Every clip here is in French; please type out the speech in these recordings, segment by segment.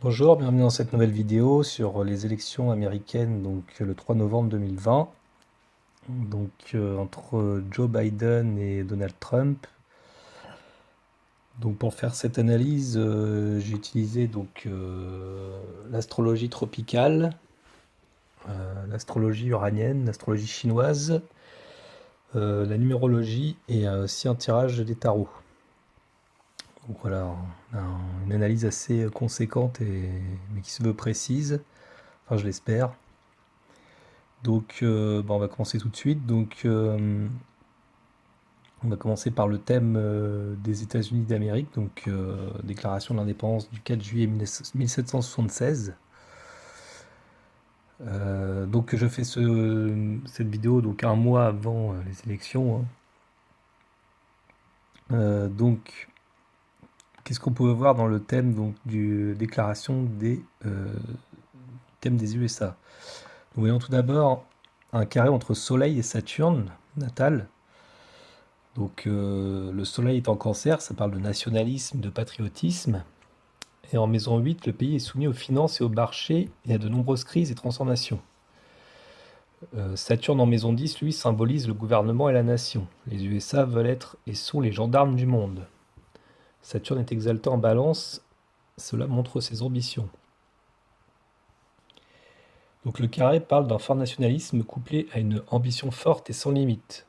Bonjour, bienvenue dans cette nouvelle vidéo sur les élections américaines, donc le 3 novembre 2020, entre Joe Biden et Donald Trump. Donc pour faire cette analyse, j'ai utilisé l'astrologie tropicale, l'astrologie uranienne, l'astrologie chinoise, la numérologie et aussi un tirage des tarots. Donc voilà, une analyse assez conséquente mais qui se veut précise, enfin je l'espère. On va commencer tout de suite. On va commencer par le thème des États-Unis d'Amérique, déclaration de l'indépendance du 4 juillet 1776. Je fais cette vidéo un mois avant les élections, hein. Qu'est-ce qu'on peut voir dans le thème du déclaration des thème des USA? Nous voyons tout d'abord un carré entre Soleil et Saturne natal. Le soleil est en cancer, ça parle de nationalisme, de patriotisme. Et en maison 8, le pays est soumis aux finances et au marché et à de nombreuses crises et transformations. Saturne en maison 10, lui, symbolise le gouvernement et la nation. Les USA veulent être et sont les gendarmes du monde. Saturne est exalté en balance, cela montre ses ambitions. Donc le carré parle d'un fort nationalisme couplé à une ambition forte et sans limite.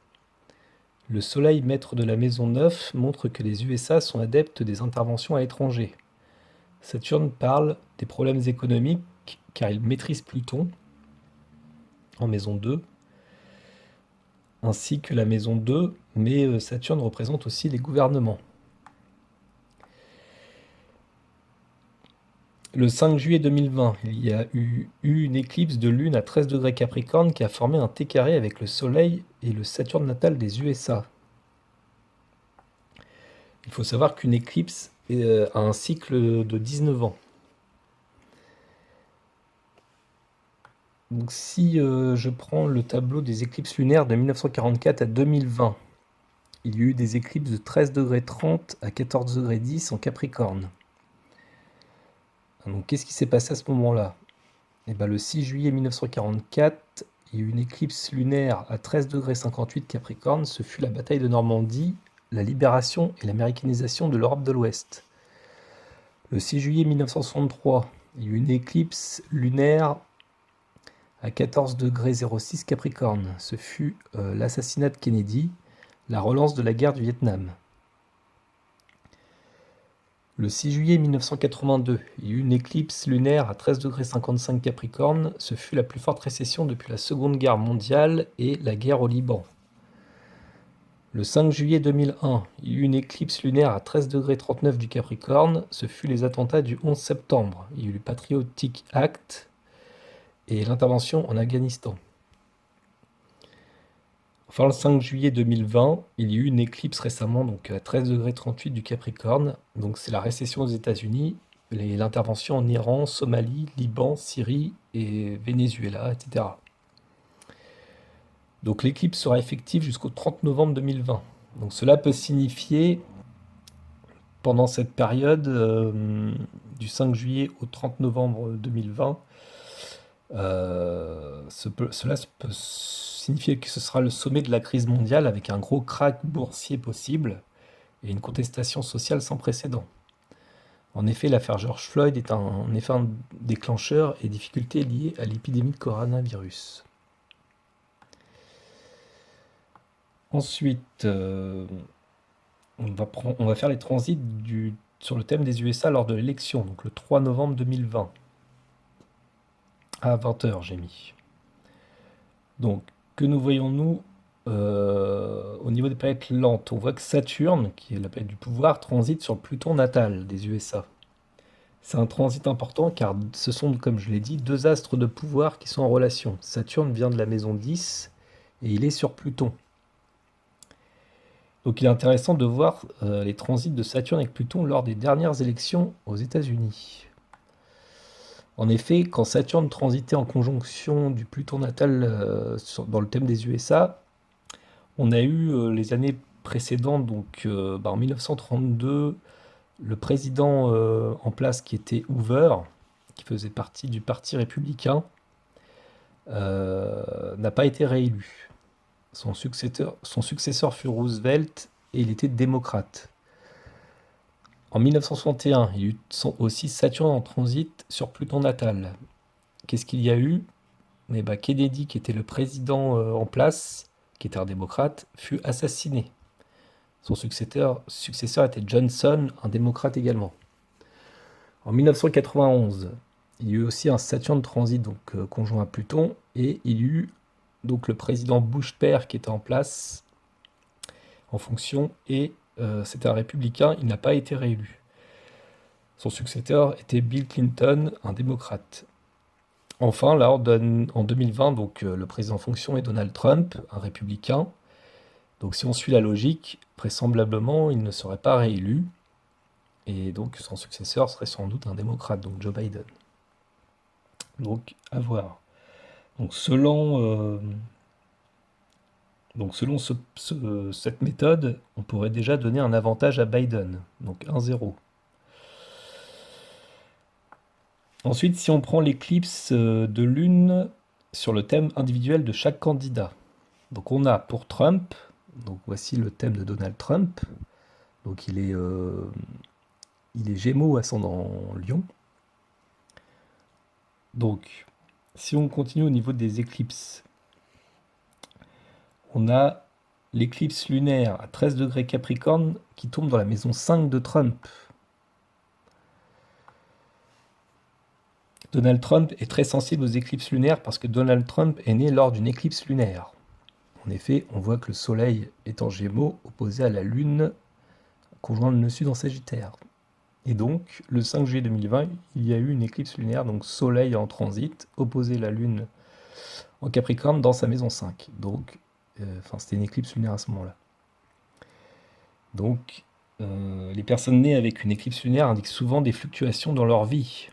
Le soleil maître de la maison 9 montre que les USA sont adeptes des interventions à l'étranger. Saturne parle des problèmes économiques car il maîtrise Pluton en maison 2, ainsi que la maison 2, mais Saturne représente aussi les gouvernements. Le 5 juillet 2020, il y a eu une éclipse de lune à 13 degrés Capricorne qui a formé un T carré avec le Soleil et le Saturne natal des USA. Il faut savoir qu'une éclipse a un cycle de 19 ans. Donc si je prends le tableau des éclipses lunaires de 1944 à 2020, il y a eu des éclipses de 13 degrés 30 à 14 degrés 10 en Capricorne. Donc qu'est-ce qui s'est passé à ce moment-là? Le 6 juillet 1944, il y a eu une éclipse lunaire à 13 degrés 58 Capricorne. Ce fut la bataille de Normandie, la libération et l'américanisation de l'Europe de l'Ouest. Le 6 juillet 1963, il y a eu une éclipse lunaire à 14 degrés 06 Capricorne. Ce fut l'assassinat de Kennedy, la relance de la guerre du Vietnam. Le 6 juillet 1982, il y a eu une éclipse lunaire à 13 degrés 55 Capricorne. Ce fut la plus forte récession depuis la Seconde Guerre mondiale et la guerre au Liban. Le 5 juillet 2001, il y a eu une éclipse lunaire à 13 degrés 39 du Capricorne. Ce fut les attentats du 11 septembre. Il y a eu le Patriotic Act et l'intervention en Afghanistan. Enfin, le 5 juillet 2020, il y a eu une éclipse récemment, donc à 13 degrés 38 du Capricorne. Donc c'est la récession aux États-Unis, l'intervention en Iran, Somalie, Liban, Syrie et Venezuela, etc. Donc l'éclipse sera effective jusqu'au 30 novembre 2020. Donc cela peut signifier, pendant cette période du 5 juillet au 30 novembre 2020, cela peut signifier que ce sera le sommet de la crise mondiale avec un gros krach boursier possible et une contestation sociale sans précédent. En effet, l'affaire George Floyd est en effet un déclencheur et difficultés liées à l'épidémie de coronavirus. Ensuite, on va faire les transits sur le thème des USA lors de l'élection, donc le 3 novembre 2020. À 20h, j'ai mis. Donc, que nous voyons-nous au niveau des planètes lentes? On voit que Saturne, qui est la planète du pouvoir, transite sur le Pluton natal des USA. C'est un transit important car ce sont, comme je l'ai dit, deux astres de pouvoir qui sont en relation. Saturne vient de la maison 10 et il est sur Pluton. Donc il est intéressant de voir les transits de Saturne avec Pluton lors des dernières élections aux États-Unis. En effet, quand Saturne transitait en conjonction du Pluton natal dans le thème des USA, on a eu les années précédentes, en 1932, le président en place qui était Hoover qui faisait partie du Parti républicain, n'a pas été réélu. Son successeur fut Roosevelt et il était démocrate. En 1961, il y a eu aussi Saturne en transit sur Pluton natal. Qu'est-ce qu'il y a eu? Kennedy, qui était le président en place, qui était un démocrate, fut assassiné. Son successeur était Johnson, un démocrate également. En 1991, il y a eu aussi un Saturne transit, donc conjoint à Pluton, et il y a eu donc le président Bush père qui était en place en fonction, et c'était un républicain, il n'a pas été réélu. Son successeur était Bill Clinton, un démocrate. Enfin, là, en 2020, donc, le président en fonction est Donald Trump, un républicain. Donc si on suit la logique, vraisemblablement, il ne serait pas réélu. Et donc son successeur serait sans doute un démocrate, donc Joe Biden. Donc à voir. Donc selon cette méthode, on pourrait déjà donner un avantage à Biden. Donc 1-0. Ensuite, si on prend l'éclipse de lune sur le thème individuel de chaque candidat. Donc on a pour Trump, donc voici le thème de Donald Trump. Donc il est Gémeaux ascendant Lion. Donc si on continue au niveau des éclipses, on a l'éclipse lunaire à 13 degrés Capricorne qui tombe dans la maison 5 de Trump. Donald Trump est très sensible aux éclipses lunaires parce que Donald Trump est né lors d'une éclipse lunaire. En effet, on voit que le Soleil est en Gémeaux, opposé à la Lune, conjoint le nœud sud en Sagittaire. Et donc, le 5 juillet 2020, il y a eu une éclipse lunaire, donc Soleil en transit, opposé la Lune en Capricorne dans sa maison 5. Donc, c'était une éclipse lunaire à ce moment-là. Donc, les personnes nées avec une éclipse lunaire indiquent souvent des fluctuations dans leur vie.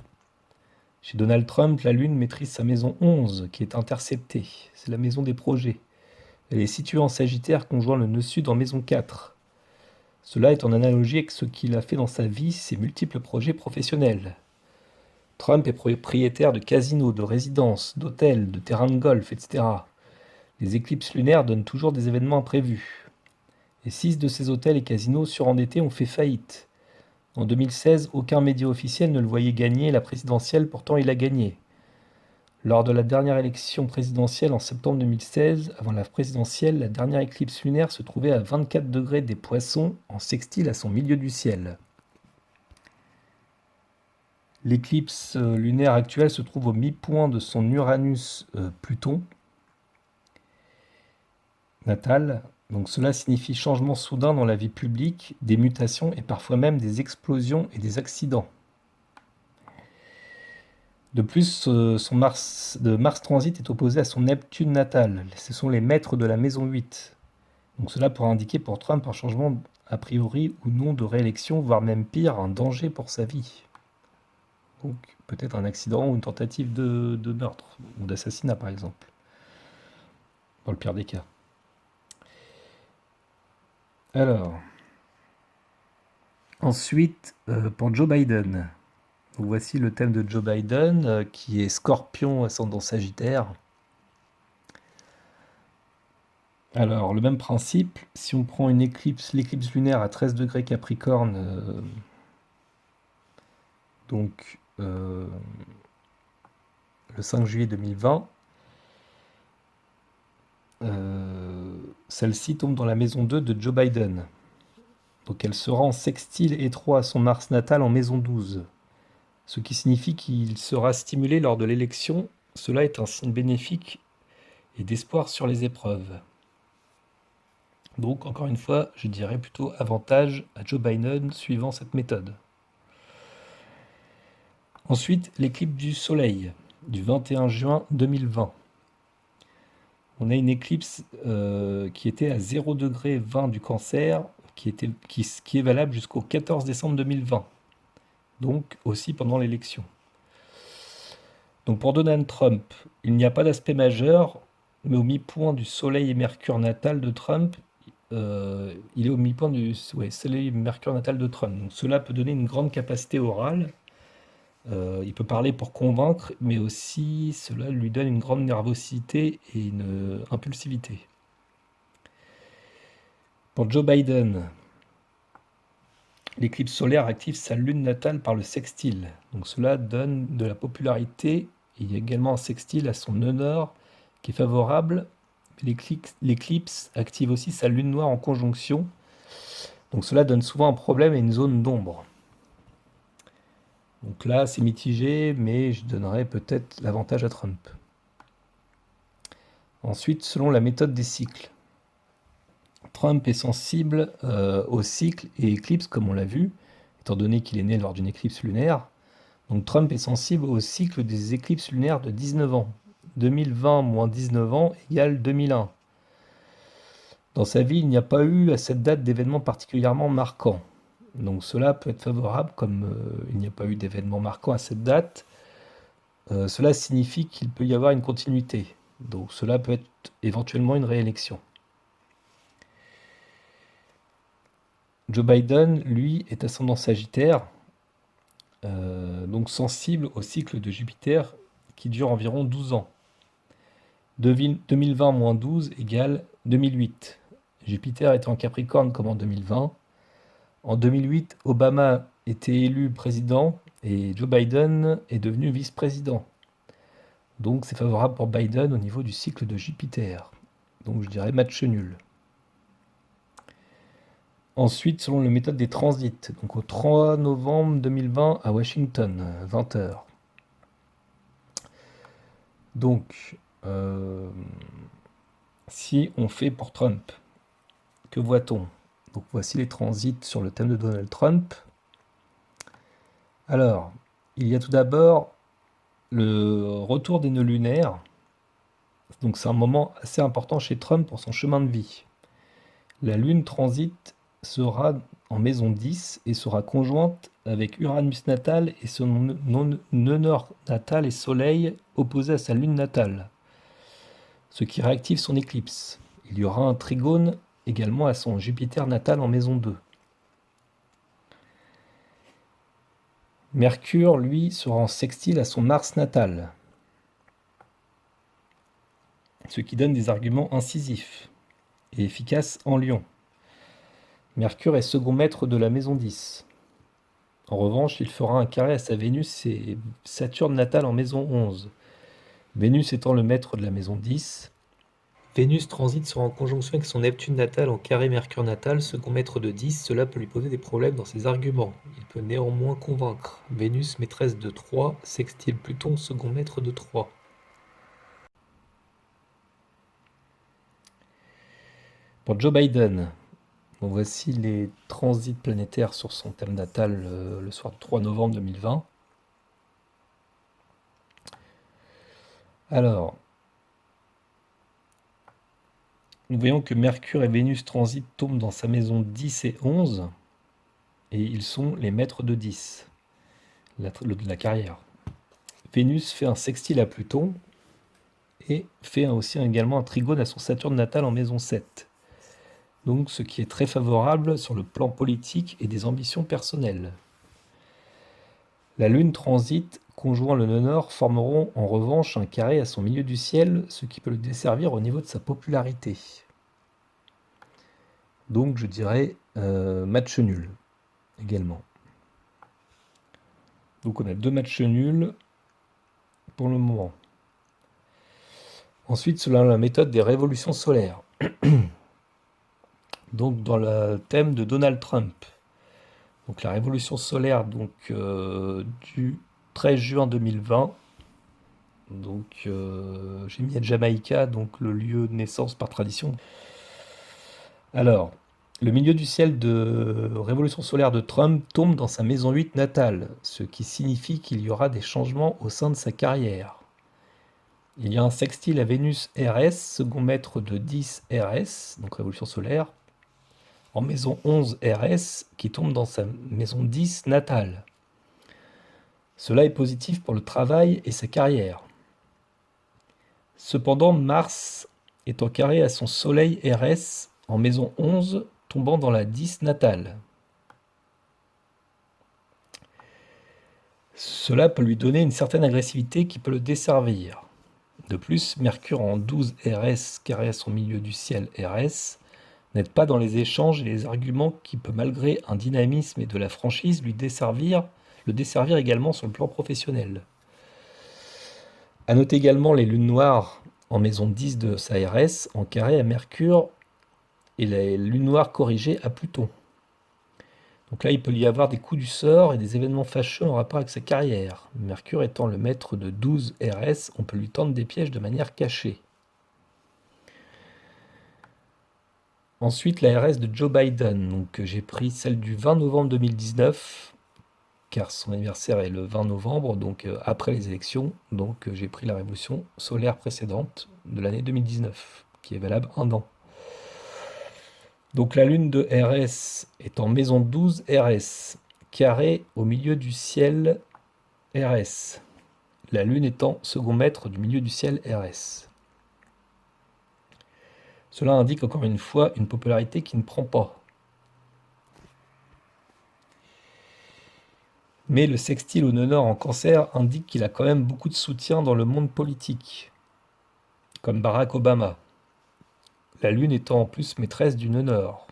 Chez Donald Trump, la Lune maîtrise sa maison 11, qui est interceptée. C'est la maison des projets. Elle est située en Sagittaire, conjoint le nœud sud en maison 4. Cela est en analogie avec ce qu'il a fait dans sa vie, ses multiples projets professionnels. Trump est propriétaire de casinos, de résidences, d'hôtels, de terrains de golf, etc. Les éclipses lunaires donnent toujours des événements imprévus. Et 6 de ces hôtels et casinos surendettés ont fait faillite. En 2016, aucun média officiel ne le voyait gagner la présidentielle, pourtant il a gagné. Lors de la dernière élection présidentielle en septembre 2016, avant la présidentielle, la dernière éclipse lunaire se trouvait à 24 degrés des Poissons, en sextile à son milieu du ciel. L'éclipse lunaire actuelle se trouve au mi-point de son Uranus Pluton natal. Donc cela signifie changement soudain dans la vie publique, des mutations et parfois même des explosions et des accidents. De plus, Mars transit est opposé à son Neptune natal. Ce sont les maîtres de la maison 8. Donc cela pourrait indiquer pour Trump un changement a priori ou non de réélection, voire même pire, un danger pour sa vie. Donc peut-être un accident ou une tentative de meurtre ou d'assassinat par exemple, dans le pire des cas. Alors, ensuite, pour Joe Biden. Donc voici le thème de Joe Biden, qui est Scorpion ascendant Sagittaire. Alors, le même principe, si on prend l'éclipse lunaire à 13 degrés Capricorne, donc le 5 juillet 2020, celle-ci tombe dans la maison 2 de Joe Biden. Donc elle sera en sextile étroit à son Mars natal en maison 12. Ce qui signifie qu'il sera stimulé lors de l'élection. Cela est un signe bénéfique et d'espoir sur les épreuves. Donc, encore une fois, je dirais plutôt avantage à Joe Biden suivant cette méthode. Ensuite, l'éclipse du Soleil du 21 juin 2020. On a une éclipse qui était à 0 degré 20 du Cancer, qui est valable jusqu'au 14 décembre 2020. Donc aussi pendant l'élection. Donc pour Donald Trump, il n'y a pas d'aspect majeur, mais au mi-point du Soleil et Mercure natal de Trump, il est au mi-point du Soleil et Mercure natal de Trump. Donc cela peut donner une grande capacité orale, Il peut parler pour convaincre, mais aussi cela lui donne une grande nervosité et une impulsivité. Pour Joe Biden, l'éclipse solaire active sa lune natale par le sextile. Donc cela donne de la popularité. Il y a également un sextile à son honneur qui est favorable. L'éclipse active aussi sa lune noire en conjonction. Donc cela donne souvent un problème et une zone d'ombre. Donc là, c'est mitigé, mais je donnerais peut-être l'avantage à Trump. Ensuite, selon la méthode des cycles. Trump est sensible aux cycles et éclipses, comme on l'a vu, étant donné qu'il est né lors d'une éclipse lunaire. Donc Trump est sensible au cycle des éclipses lunaires de 19 ans. 2020 moins 19 ans égale 2001. Dans sa vie, il n'y a pas eu à cette date d'événements particulièrement marquants. Donc cela peut être favorable, comme il n'y a pas eu d'événements marquants à cette date. Cela signifie qu'il peut y avoir une continuité. Donc cela peut être éventuellement une réélection. Joe Biden, lui, est ascendant Sagittaire, donc sensible au cycle de Jupiter qui dure environ 12 ans. 2020 moins 12 égale 2008. Jupiter était en Capricorne comme en 2020. En 2008, Obama était élu président et Joe Biden est devenu vice-président. Donc c'est favorable pour Biden au niveau du cycle de Jupiter. Donc je dirais match nul. Ensuite, selon la méthode des transits, donc au 3 novembre 2020 à Washington, 20h. Donc, si on fait pour Trump, que voit-on? Donc voici les transits sur le thème de Donald Trump. Alors, il y a tout d'abord le retour des nœuds lunaires. Donc c'est un moment assez important chez Trump pour son chemin de vie. La Lune transite sera en maison 10 et sera conjointe avec Uranus natal et son nœud nord natal et Soleil opposé à sa Lune natale, ce qui réactive son éclipse. Il y aura un trigone également à son Jupiter natal en maison 2. Mercure, lui, sera en sextile à son Mars natal, ce qui donne des arguments incisifs et efficaces en Lion. Mercure est second maître de la maison 10. En revanche, il fera un carré à sa Vénus et Saturne natale en maison 11. Vénus étant le maître de la maison 10. Vénus transite sera en conjonction avec son Neptune natal en carré Mercure natal, second maître de 10. Cela peut lui poser des problèmes dans ses arguments. Il peut néanmoins convaincre. Vénus maîtresse de 3, sextile Pluton, second maître de 3. Pour Joe Biden, donc voici les transits planétaires sur son thème natal le soir du 3 novembre 2020. Alors, nous voyons que Mercure et Vénus transit tombent dans sa maison 10 et 11, et ils sont les maîtres de 10, de la carrière. Vénus fait un sextile à Pluton, et fait aussi également un trigone à son Saturne natal en maison 7. Donc ce qui est très favorable sur le plan politique et des ambitions personnelles. La Lune transite, conjoint le nœud nord, formeront en revanche un carré à son milieu du ciel, ce qui peut le desservir au niveau de sa popularité. Donc je dirais match nul également. Donc on a 2 matchs nuls pour le moment. Ensuite, selon la méthode des révolutions solaires. Donc dans le thème de Donald Trump. Donc la révolution solaire du 13 juin 2020. Donc j'ai mis à Jamaïca, donc le lieu de naissance par tradition. Alors, le milieu du ciel de révolution solaire de Trump tombe dans sa maison 8 natale, ce qui signifie qu'il y aura des changements au sein de sa carrière. Il y a un sextile à Vénus RS, second maître de 10 RS, donc révolution solaire, en maison 11 RS, qui tombe dans sa maison 10 natale. Cela est positif pour le travail et sa carrière. Cependant, Mars est en carré à son Soleil RS en maison 11, tombant dans la 10 natale. Cela peut lui donner une certaine agressivité qui peut le desservir. De plus, Mercure en 12 RS carré à son milieu du ciel RS n'aide pas dans les échanges et les arguments qui peut, malgré un dynamisme et de la franchise, le desservir également sur le plan professionnel. À noter également les lunes noires en maison 10 de sa RS en carré à Mercure et les lunes noires corrigées à Pluton. Donc là, il peut y avoir des coups du sort et des événements fâcheux en rapport avec sa carrière. Mercure étant le maître de 12 RS, on peut lui tendre des pièges de manière cachée. Ensuite, la RS de Joe Biden. Donc, j'ai pris celle du 20 novembre 2019, car son anniversaire est le 20 novembre, donc après les élections. Donc, j'ai pris la révolution solaire précédente de l'année 2019, qui est valable un an. Donc, la lune de RS est en maison 12 RS, carré au milieu du ciel RS. La lune étant second maître du milieu du ciel RS. Cela indique encore une fois une popularité qui ne prend pas. Mais le sextile au nœud nord en Cancer indique qu'il a quand même beaucoup de soutien dans le monde politique, comme Barack Obama, la Lune étant en plus maîtresse du nœud nord.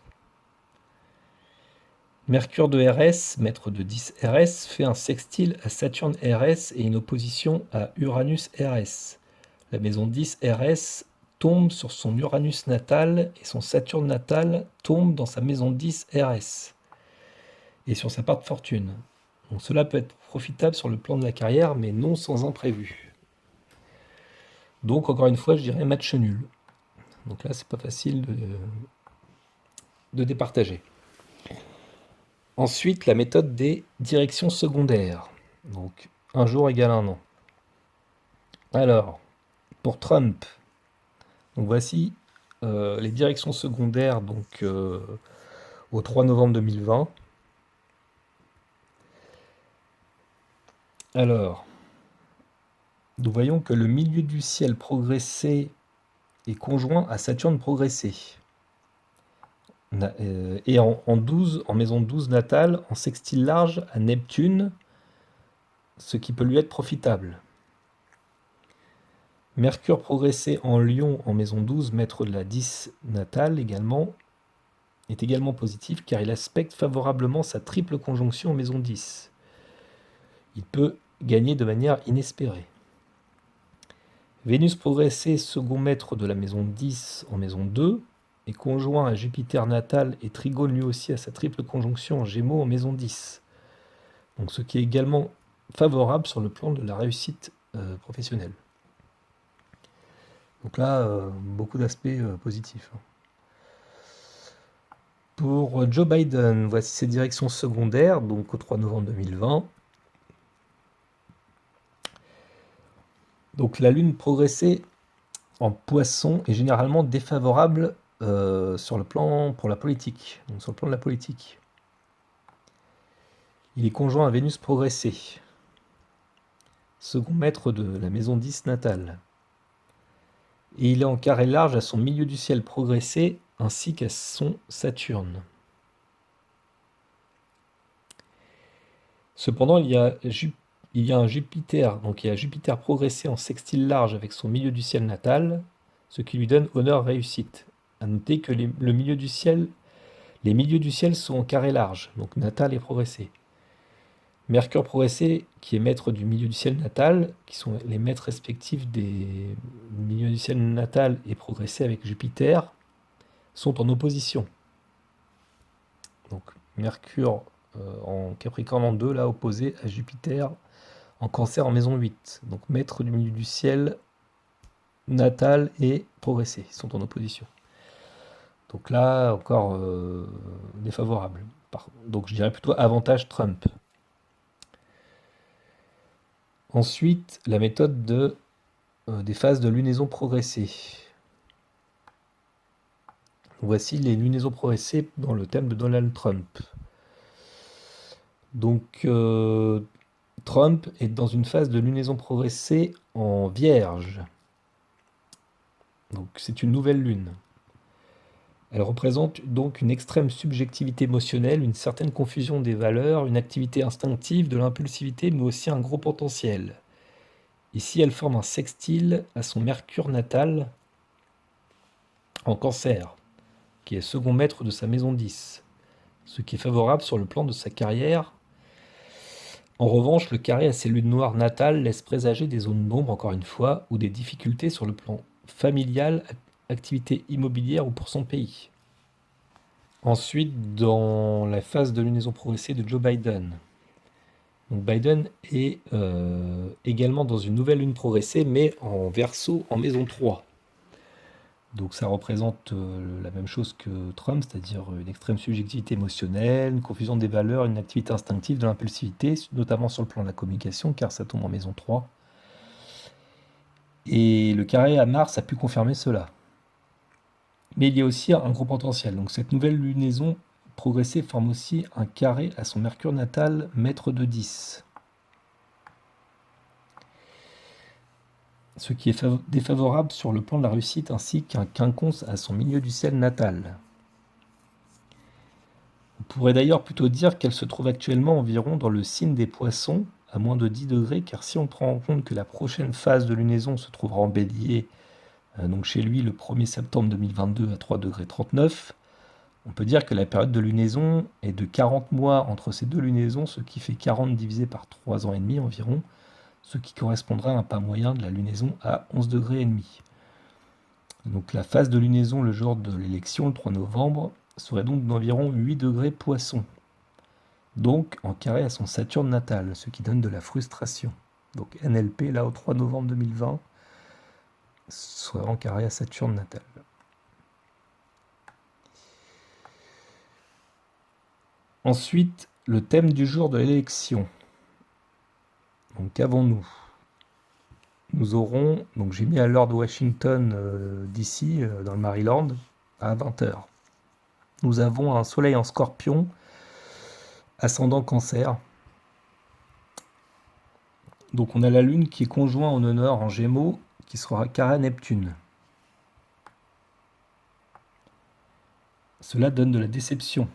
Mercure de RS, maître de 10 RS, fait un sextile à Saturne RS et une opposition à Uranus RS. La maison 10 RS tombe sur son Uranus natal et son Saturne natal tombe dans sa maison 10 RS et sur sa part de fortune. Donc cela peut être profitable sur le plan de la carrière, mais non sans imprévu. Donc encore une fois, je dirais match nul. Donc là, c'est pas facile de départager. Ensuite, la méthode des directions secondaires. Donc un jour égale un an. Alors, pour Trump, donc voici les directions secondaires donc, au 3 novembre 2020. Alors, nous voyons que le milieu du ciel progressé est conjoint à Saturne progressé. Et en 12, en maison 12 natale, en sextile large à Neptune, ce qui peut lui être profitable. Mercure progressé en Lion en maison 12, maître de la 10 natale également, est également positif car il aspecte favorablement sa triple conjonction en maison 10. Il peut gagner de manière inespérée. Vénus progressé second maître de la maison 10 en maison 2 est conjoint à Jupiter natal et trigone lui aussi à sa triple conjonction en Gémeaux en maison 10. Donc ce qui est également favorable sur le plan de la réussite professionnelle. Donc là, beaucoup d'aspects positifs. Pour Joe Biden, voici ses directions secondaires, donc au 3 novembre 2020. Donc la Lune progressée en Poisson est généralement défavorable sur le plan pour la politique, donc sur le plan de la politique. Il est conjoint à Vénus progressée, second maître de la maison 10 natale. Et il est en carré large à son milieu du ciel progressé ainsi qu'à son Saturne. Cependant, il y a un Jupiter, donc il y a Jupiter progressé en sextile large avec son milieu du ciel natal, ce qui lui donne honneur réussite. À noter que les milieux du ciel sont en carré large, donc natal et progressé. Mercure progressé, qui est maître du milieu du ciel natal, qui sont les maîtres respectifs des milieux du ciel natal et progressé avec Jupiter, sont en opposition. Donc Mercure en Capricorne en 2, là opposé à Jupiter en Cancer en maison 8. Donc maître du milieu du ciel natal et progressé sont en opposition. Donc là encore défavorable. Donc je dirais plutôt avantage Trump. Ensuite, la méthode des phases de lunaison progressée. Voici les lunaisons progressées dans le thème de Donald Trump. Donc, Trump est dans une phase de lunaison progressée en Vierge. Donc, c'est une nouvelle lune. Elle représente donc une extrême subjectivité émotionnelle, une certaine confusion des valeurs, une activité instinctive, de l'impulsivité, mais aussi un gros potentiel. Ici, elle forme un sextile à son Mercure natal en Cancer, qui est second maître de sa maison 10, ce qui est favorable sur le plan de sa carrière. En revanche, le carré à ses lunes noires natales laisse présager des zones d'ombre, encore une fois, ou des difficultés sur le plan familial, activité immobilière ou pour son pays. Ensuite, dans la phase de lunaison progressée de Joe Biden. Donc Biden est également dans une nouvelle lune progressée, mais en Verseau, en maison 3. Donc ça représente la même chose que Trump, c'est-à-dire une extrême subjectivité émotionnelle, une confusion des valeurs, une activité instinctive, de l'impulsivité, notamment sur le plan de la communication, car ça tombe en maison 3. Et le carré à Mars a pu confirmer cela. Mais il y a aussi un gros potentiel. Donc cette nouvelle lunaison progressée forme aussi un carré à son Mercure natal, maître de 10. Ce qui est défavorable sur le plan de la réussite, ainsi qu'un quinconce à son milieu du ciel natal. On pourrait d'ailleurs plutôt dire qu'elle se trouve actuellement environ dans le signe des poissons, à moins de 10 degrés, car si on prend en compte que la prochaine phase de lunaison se trouvera en bélier, donc chez lui le 1er septembre 2022 à 3 degrés 39, on peut dire que la période de lunaison est de 40 mois entre ces deux lunaisons, ce qui fait 40 divisé par 3 ans et demi environ, ce qui correspondra à un pas moyen de la lunaison à 11 degrés et demi. Donc la phase de lunaison le jour de l'élection, le 3 novembre, serait donc d'environ 8 degrés poisson. Donc en carré à son Saturne natal, ce qui donne de la frustration. Donc NLP, là au 3 novembre 2020, serait en carré à Saturne natal. Ensuite, le thème du jour de l'élection. Donc qu'avons-nous? Nous aurons, donc j'ai mis à l'heure de Washington d'ici, dans le Maryland, à 20h. Nous avons un soleil en scorpion, ascendant cancer. Donc on a la lune qui est conjoint en honneur en gémeaux, qui sera carré à Neptune. Cela donne de la déception.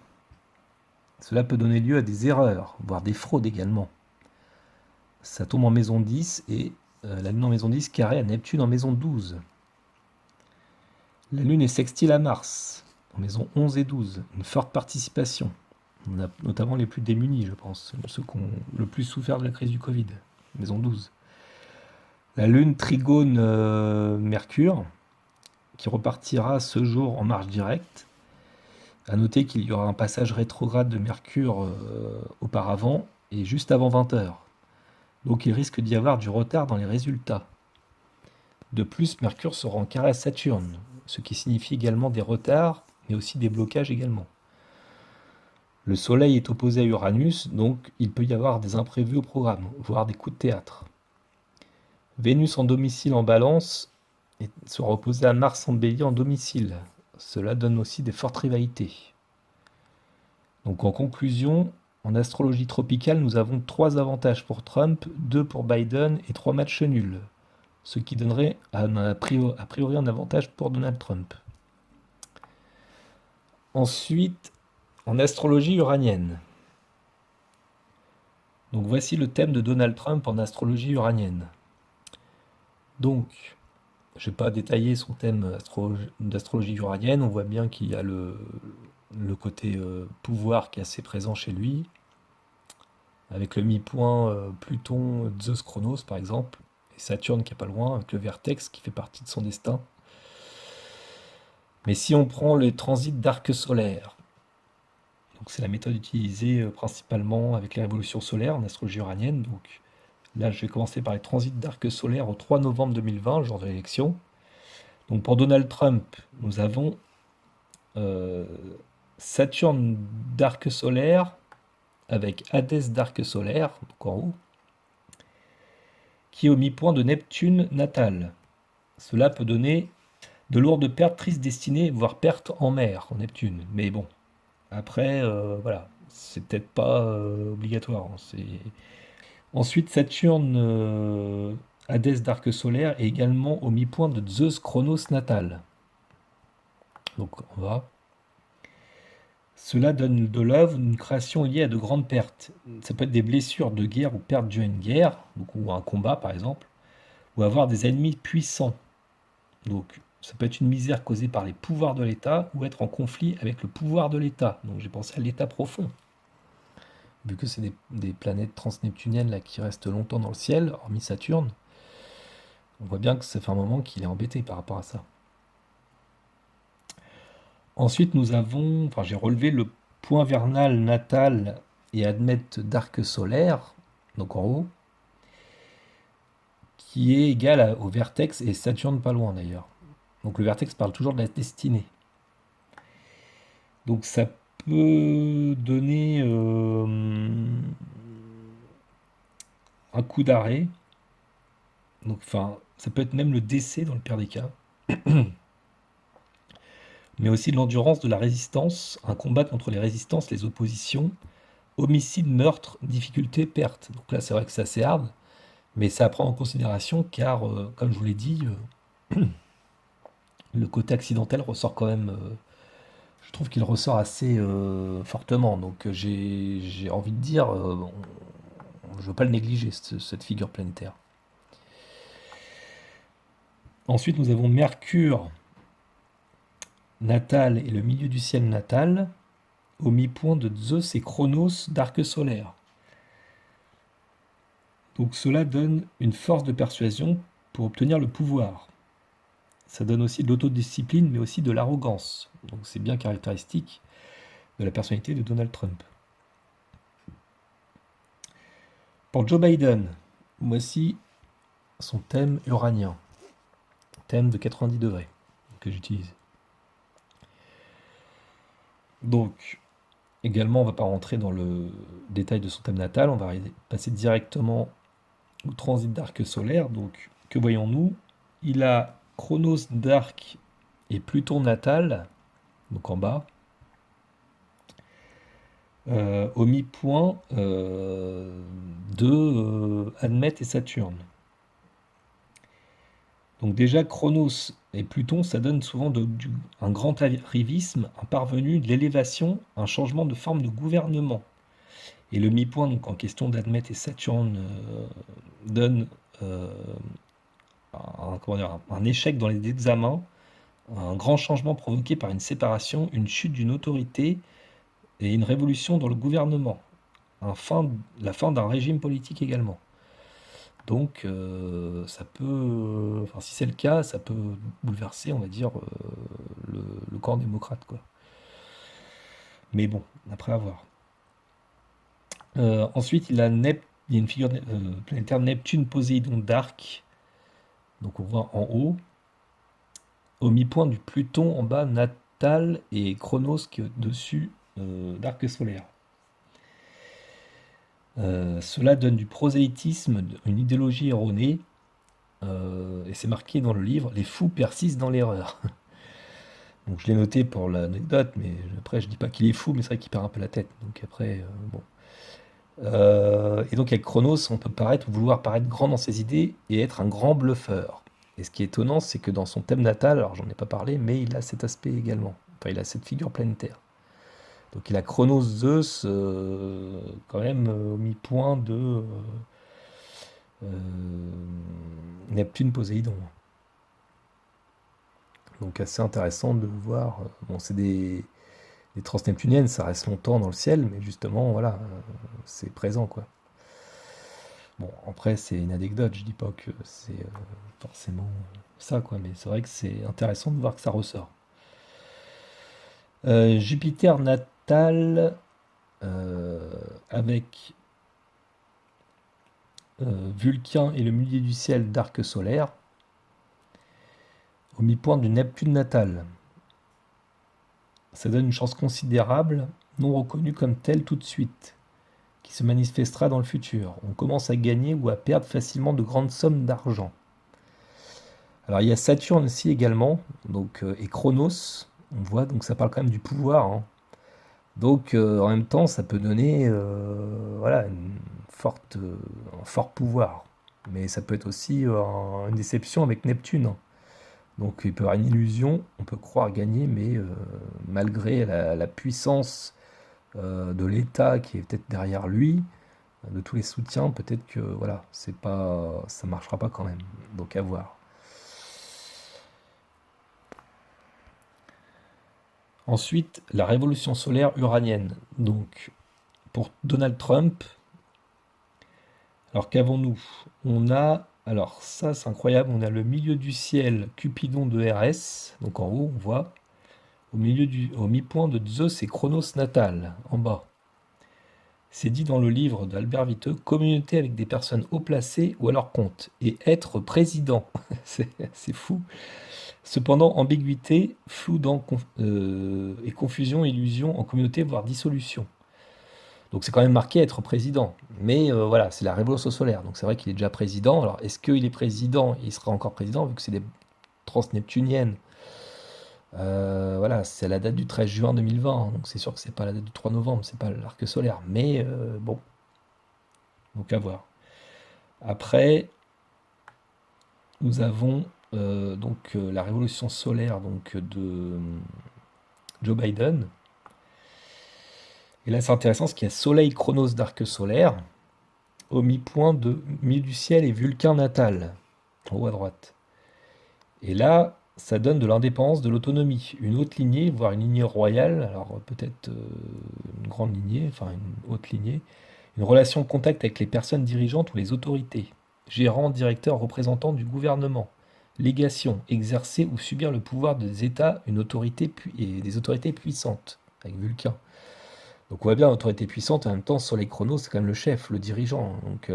Cela peut donner lieu à des erreurs, voire des fraudes également. Ça tombe en maison 10 et la lune en maison 10 carré à Neptune en maison 12. La lune est sextile à Mars en maison 11 et 12. Une forte participation. On a notamment les plus démunis, je pense, ceux qui ont le plus souffert de la crise du Covid. Maison 12. La lune trigone Mercure, qui repartira ce jour en marche directe. À noter qu'il y aura un passage rétrograde de Mercure auparavant et juste avant 20h. Donc il risque d'y avoir du retard dans les résultats. De plus, Mercure sera en carré à Saturne, ce qui signifie également des retards, mais aussi des blocages également. Le Soleil est opposé à Uranus, donc il peut y avoir des imprévus au programme, voire des coups de théâtre. Vénus en domicile en Balance sera opposée à Mars en Bélier en domicile. Cela donne aussi des fortes rivalités. Donc en conclusion, en astrologie tropicale, nous avons 3 avantages pour Trump, 2 pour Biden et 3 matchs nuls, ce qui donnerait a priori un avantage pour Donald Trump. Ensuite, en astrologie uranienne. Donc voici le thème de Donald Trump en astrologie uranienne. Donc, je ne vais pas détailler son thème d'astrologie uranienne, on voit bien qu'il y a le côté pouvoir qui est assez présent chez lui, avec le mi-point Pluton, Zeus, Chronos par exemple, et Saturne qui est pas loin, avec le vertex qui fait partie de son destin. Mais si on prend les transits d'arc solaire, donc c'est la méthode utilisée principalement avec les révolutions solaires en astrologie uranienne, donc là je vais commencer par les transits d'arc solaire au 3 novembre 2020, jour de l'élection. Donc pour Donald Trump, nous avons Saturne d'arc solaire avec Hadès d'arc solaire, donc en haut, qui est au mi-point de Neptune natal. Cela peut donner de lourdes pertes, tristes destinées, voire pertes en mer, en Neptune. Mais bon, après, voilà, c'est peut-être pas obligatoire. Ensuite, Saturne, Hadès d'arc solaire, est également au mi-point de Zeus Chronos natal. Donc on va Cela donne de l'œuvre une création liée à de grandes pertes. Ça peut être des blessures de guerre ou pertes dues à une guerre, donc, ou à un combat par exemple, ou avoir des ennemis puissants. Donc ça peut être une misère causée par les pouvoirs de l'État ou être en conflit avec le pouvoir de l'État. Donc j'ai pensé à l'État profond. Vu que c'est des planètes transneptuniennes là, qui restent longtemps dans le ciel, hormis Saturne, on voit bien que ça fait un moment qu'il est embêté par rapport à ça. Ensuite, j'ai relevé le point vernal natal et admète d'arc solaire, donc en haut, qui est égal au vertex et Saturne pas loin d'ailleurs. Donc le vertex parle toujours de la destinée. Donc ça peut donner un coup d'arrêt. Donc enfin, ça peut être même le décès dans le pire des cas. Mais aussi de l'endurance, de la résistance, un combat contre les résistances, les oppositions, homicide, meurtre, difficulté, perte. Donc là, c'est vrai que c'est assez hard, mais ça à prendre en considération car, comme je vous l'ai dit, le côté accidentel ressort quand même. Je trouve qu'il ressort assez fortement. Donc j'ai envie de dire, je ne veux pas le négliger, cette figure planétaire. Ensuite, nous avons Mercure natal et le milieu du ciel natal, au mi-point de Zeus et Chronos d'arc solaire. Donc cela donne une force de persuasion pour obtenir le pouvoir. Ça donne aussi de l'autodiscipline, mais aussi de l'arrogance. Donc c'est bien caractéristique de la personnalité de Donald Trump. Pour Joe Biden, voici son thème uranien, thème de 90 degrés que j'utilise. Donc, également, on ne va pas rentrer dans le détail de son thème natal, on va passer directement au transit d'arc solaire. Donc, que voyons-nous? Il a Chronos d'arc et Pluton natal, donc en bas, au mi-point de Admète et Saturne. Donc déjà, Chronos et Pluton, ça donne souvent un grand arrivisme, un parvenu, de l'élévation, un changement de forme de gouvernement. Et le mi-point, donc en question d'Admète et Saturne, donne un échec dans les examens, un grand changement provoqué par une séparation, une chute d'une autorité et une révolution dans le gouvernement. La fin d'un régime politique également. Donc, ça peut, enfin, si c'est le cas, ça peut bouleverser, on va dire, le camp démocrate, quoi. Mais bon, après avoir. Ensuite, il y a une figure planétaire Neptune, Poséidon d'arc. Donc, on voit en haut. Au mi-point du Pluton, en bas, natal et Chronos qui est au-dessus d'arc solaire. Cela donne du prosélytisme, une idéologie erronée, et c'est marqué dans le livre, les fous persistent dans l'erreur. Donc je l'ai noté pour l'anecdote, mais après je dis pas qu'il est fou, mais c'est vrai qu'il perd un peu la tête. Donc après, bon. Et donc avec Chronos, on peut vouloir paraître grand dans ses idées et être un grand bluffeur. Et ce qui est étonnant, c'est que dans son thème natal, alors j'en ai pas parlé, mais il a cet aspect également. Enfin, il a cette figure planétaire. Donc il a Chronos Zeus, quand même au mi-point de Neptune Poséidon. Donc assez intéressant de voir. Bon, c'est des transneptuniennes, ça reste longtemps dans le ciel, mais justement, voilà, c'est présent, quoi. Bon, après, c'est une anecdote, je dis pas que c'est forcément ça, quoi, mais c'est vrai que c'est intéressant de voir que ça ressort. Jupiter natal avec Vulcain et le milieu du ciel d'arc solaire, au mi-point du Neptune natal. Ça donne une chance considérable, non reconnue comme telle tout de suite, qui se manifestera dans le futur. On commence à gagner ou à perdre facilement de grandes sommes d'argent. Alors il y a Saturne aussi également, donc, et Chronos, on voit, donc ça parle quand même du pouvoir, hein. Donc en même temps, ça peut donner voilà, un fort pouvoir. Mais ça peut être aussi une déception avec Neptune, hein. Donc il peut y avoir une illusion, on peut croire gagner, mais malgré la puissance de l'État qui est peut-être derrière lui, de tous les soutiens, peut-être que voilà, c'est pas, ça marchera pas quand même. Donc à voir. Ensuite, la révolution solaire uranienne. Donc pour Donald Trump, alors qu'avons-nous? On a, alors ça c'est incroyable, on a le milieu du ciel Cupidon de RS, donc en haut on voit, au mi-point de Zeus et Chronos natal, en bas. C'est dit dans le livre d'Albert Viteux, communauté avec des personnes haut placées ou à leur compte, et être président. C'est fou. Cependant, ambiguïté, flou et confusion, illusion en communauté, voire dissolution. Donc c'est quand même marqué être président. Mais voilà, c'est la révolution solaire. Donc c'est vrai qu'il est déjà président. Alors est-ce qu'il est président et il sera encore président vu que c'est des transneptuniennes? Voilà, c'est la date du 13 juin 2020. Donc c'est sûr que c'est pas la date du 3 novembre, c'est pas l'arc solaire. Mais bon, donc à voir. Après, nous avons la révolution solaire de Joe Biden. Et là, c'est intéressant parce qu'il y a Soleil Chronos d'arc solaire au mi-point de milieu du ciel et Vulcain natal, en haut à droite. Et là, ça donne de l'indépendance, de l'autonomie. Une haute lignée, voire une lignée royale, alors peut-être une grande lignée, enfin une haute lignée. Une relation de contact avec les personnes dirigeantes ou les autorités. Gérant, directeur, représentant du gouvernement. Légation, exercer ou subir le pouvoir des États et des autorités puissantes, avec Vulcain. Donc on voit bien l'autorité puissante, en même temps, Soleil Chronos, c'est quand même le chef, le dirigeant. Donc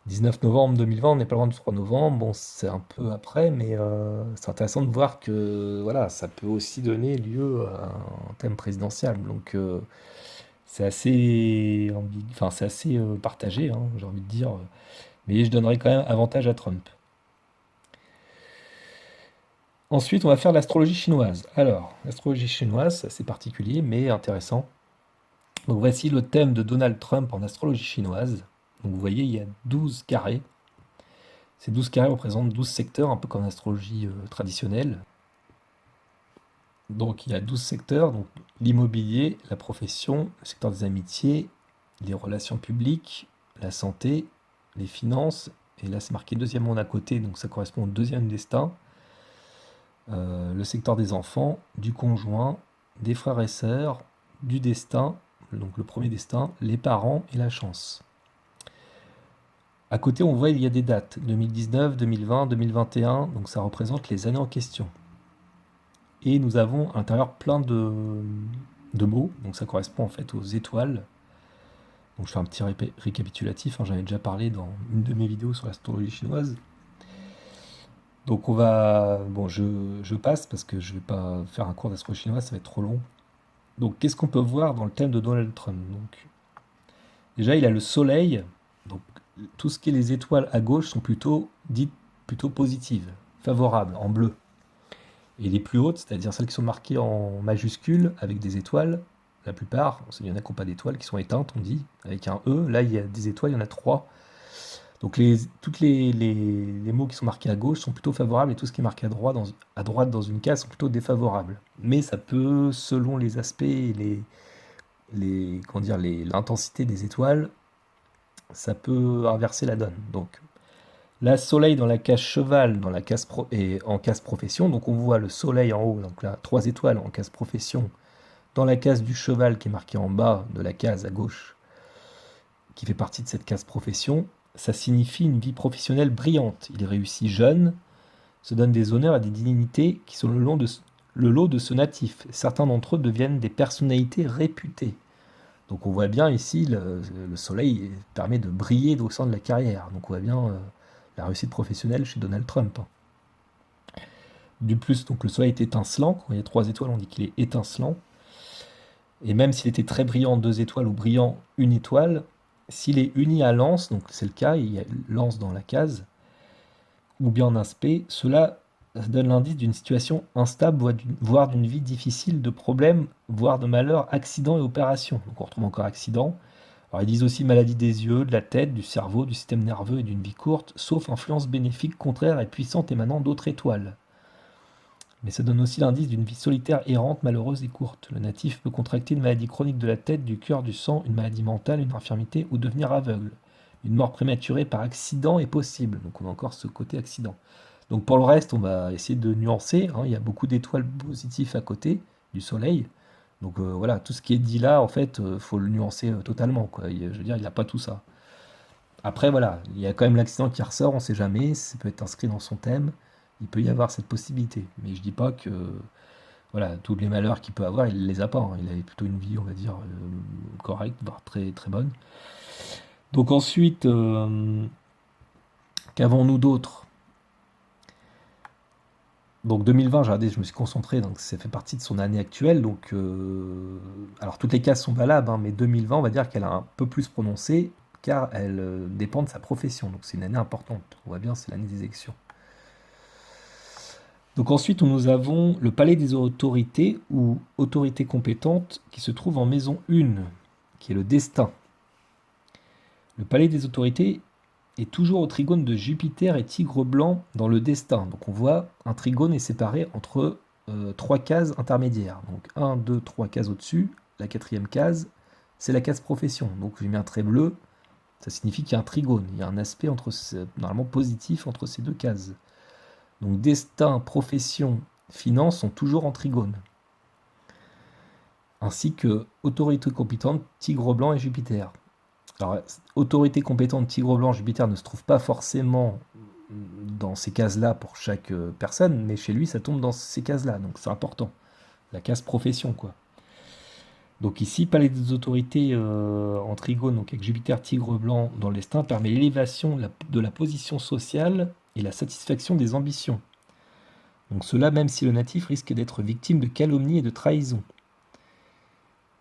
19 novembre 2020, on n'est pas loin du 3 novembre, bon c'est un peu après, mais c'est intéressant de voir que voilà, ça peut aussi donner lieu à un thème présidentiel. Donc c'est assez, enfin, c'est assez partagé, hein, j'ai envie de dire. Mais je donnerais quand même avantage à Trump. Ensuite, on va faire l'astrologie chinoise. Alors, l'astrologie chinoise, c'est assez particulier, mais intéressant. Donc voici le thème de Donald Trump en astrologie chinoise. Donc vous voyez, il y a 12 carrés. Ces 12 carrés représentent 12 secteurs, un peu comme l'astrologie traditionnelle. Donc il y a 12 secteurs, donc l'immobilier, la profession, le secteur des amitiés, les relations publiques, la santé, les finances, et là c'est marqué deuxième monde à côté, donc ça correspond au deuxième destin, le secteur des enfants, du conjoint, des frères et sœurs, du destin, donc le premier destin, les parents et la chance. À côté, on voit il y a des dates, 2019, 2020, 2021, donc ça représente les années en question. Et nous avons à l'intérieur plein de mots, donc ça correspond en fait aux étoiles. Donc je fais un petit récapitulatif, hein, j'en ai déjà parlé dans une de mes vidéos sur l'astrologie chinoise. Donc on va... Bon, je passe parce que je ne vais pas faire un cours d'astrologie chinoise, ça va être trop long. Donc qu'est-ce qu'on peut voir dans le thème de Donald Trump? Donc, déjà, il a le soleil, donc tout ce qui est les étoiles à gauche sont plutôt dites plutôt positives, favorables, en bleu. Et les plus hautes, c'est-à-dire celles qui sont marquées en majuscules avec des étoiles, la plupart, il y en a qui n'ont pas d'étoiles, qui sont éteintes, on dit, avec un E. Là, il y a des étoiles, il y en a trois. Donc toutes les mots qui sont marqués à gauche sont plutôt favorables et tout ce qui est marqué à droite dans une case sont plutôt défavorables. Mais ça peut, selon les aspects et comment dire, l'intensité des étoiles, ça peut inverser la donne. Donc la soleil dans la case cheval, dans la case et en case profession. Donc on voit le soleil en haut, donc là 3 étoiles en case profession, dans la case du cheval qui est marquée en bas de la case à gauche, qui fait partie de cette case profession. Ça signifie une vie professionnelle brillante. Il réussit jeune, se donne des honneurs et des dignités qui sont le lot de ce natif. Certains d'entre eux deviennent des personnalités réputées. Donc on voit bien ici, le soleil permet de briller au sein de la carrière. Donc on voit bien la réussite professionnelle chez Donald Trump. Du plus, donc le soleil est étincelant. Quand il y a 3 étoiles, on dit qu'il est étincelant. Et même s'il était très brillant 2 étoiles ou brillant 1 étoile, s'il est uni à lance, donc c'est le cas, il y a lance dans la case, ou bien en aspect, cela donne l'indice d'une situation instable, voire d'une vie difficile, de problèmes, voire de malheurs, accidents et opérations. Donc on retrouve encore accident, Alors ils disent aussi maladie des yeux, de la tête, du cerveau, du système nerveux et d'une vie courte, sauf influence bénéfique contraire et puissante émanant d'autres étoiles. Mais ça donne aussi l'indice d'une vie solitaire errante, malheureuse et courte. Le natif peut contracter une maladie chronique de la tête, du cœur, du sang, une maladie mentale, une infirmité ou devenir aveugle. Une mort prématurée par accident est possible. Donc on a encore ce côté accident. Donc pour le reste, on va essayer de nuancer, hein. Il y a beaucoup d'étoiles positives à côté du Soleil. Donc voilà, tout ce qui est dit là, en fait, faut le nuancer totalement, quoi. Je veux dire, il n'a pas tout ça. Après, voilà, il y a quand même l'accident qui ressort, on ne sait jamais, ça peut être inscrit dans son thème, il peut y avoir cette possibilité. Mais je dis pas que voilà, tous les malheurs qu'il peut avoir, il les a pas, hein. Il avait plutôt une vie, on va dire, correcte, voire très, très bonne. Donc ensuite, qu'avons-nous d'autre? Donc 2020, j'ai regardé, je me suis concentré, donc ça fait partie de son année actuelle. Donc, alors toutes les cases sont valables, hein, mais 2020, on va dire qu'elle a un peu plus prononcé, car elle dépend de sa profession. Donc c'est une année importante. On voit bien, c'est l'année des élections. Donc ensuite, nous avons le palais des autorités ou autorité compétente qui se trouve en maison 1, qui est le destin. Le palais des autorités est toujours au trigone de Jupiter et Tigre blanc dans le destin. Donc on voit un trigone est séparé entre trois cases intermédiaires. Donc un, 2, 3 cases au-dessus. La quatrième case, c'est la case profession. Donc j'ai mis un trait bleu, ça signifie qu'il y a un trigone. Il y a un aspect normalement positif entre ces deux cases. Donc destin, profession, finance sont toujours en trigone. Ainsi que autorité compétente, Tigre blanc et Jupiter. Alors, autorité compétente, Tigre blanc, Jupiter ne se trouve pas forcément dans ces cases-là pour chaque personne, mais chez lui, ça tombe dans ces cases-là, donc c'est important. La case profession, quoi. Donc ici, palais des autorités en trigone, donc avec Jupiter, Tigre blanc dans le destin, permet l'élévation de la position sociale et la satisfaction des ambitions. Donc cela même si le natif risque d'être victime de calomnie et de trahison.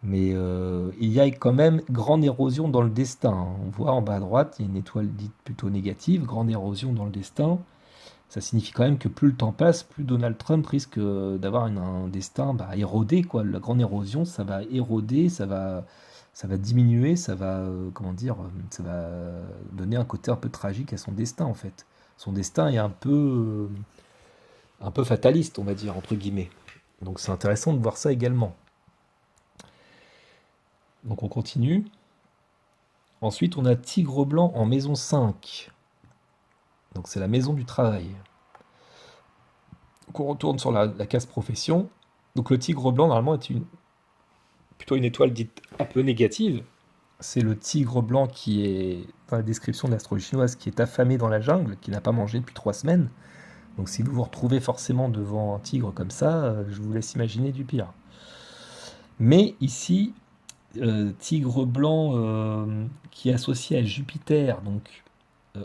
Mais il y a quand même grande érosion dans le destin, hein. On voit en bas à droite, il y a une étoile dite plutôt négative, grande érosion dans le destin. Ça signifie quand même que plus le temps passe, plus Donald Trump risque d'avoir un destin érodé, quoi. La grande érosion, ça va éroder, ça va diminuer, ça va, comment dire, ça va donner un côté un peu tragique à son destin, en fait. Son destin est un peu fataliste, on va dire, entre guillemets. Donc c'est intéressant de voir ça également. Donc on continue. Ensuite, on a Tigre blanc en maison 5. Donc c'est la maison du travail. Donc on retourne sur la case profession. Donc le tigre blanc, normalement, est plutôt une étoile dite un peu négative. C'est le tigre blanc qui est, dans la description de l'astrologie chinoise, qui est affamé dans la jungle, qui n'a pas mangé depuis 3 semaines. Donc si vous vous retrouvez forcément devant un tigre comme ça, je vous laisse imaginer du pire. Mais ici, tigre blanc qui est associé à Jupiter, donc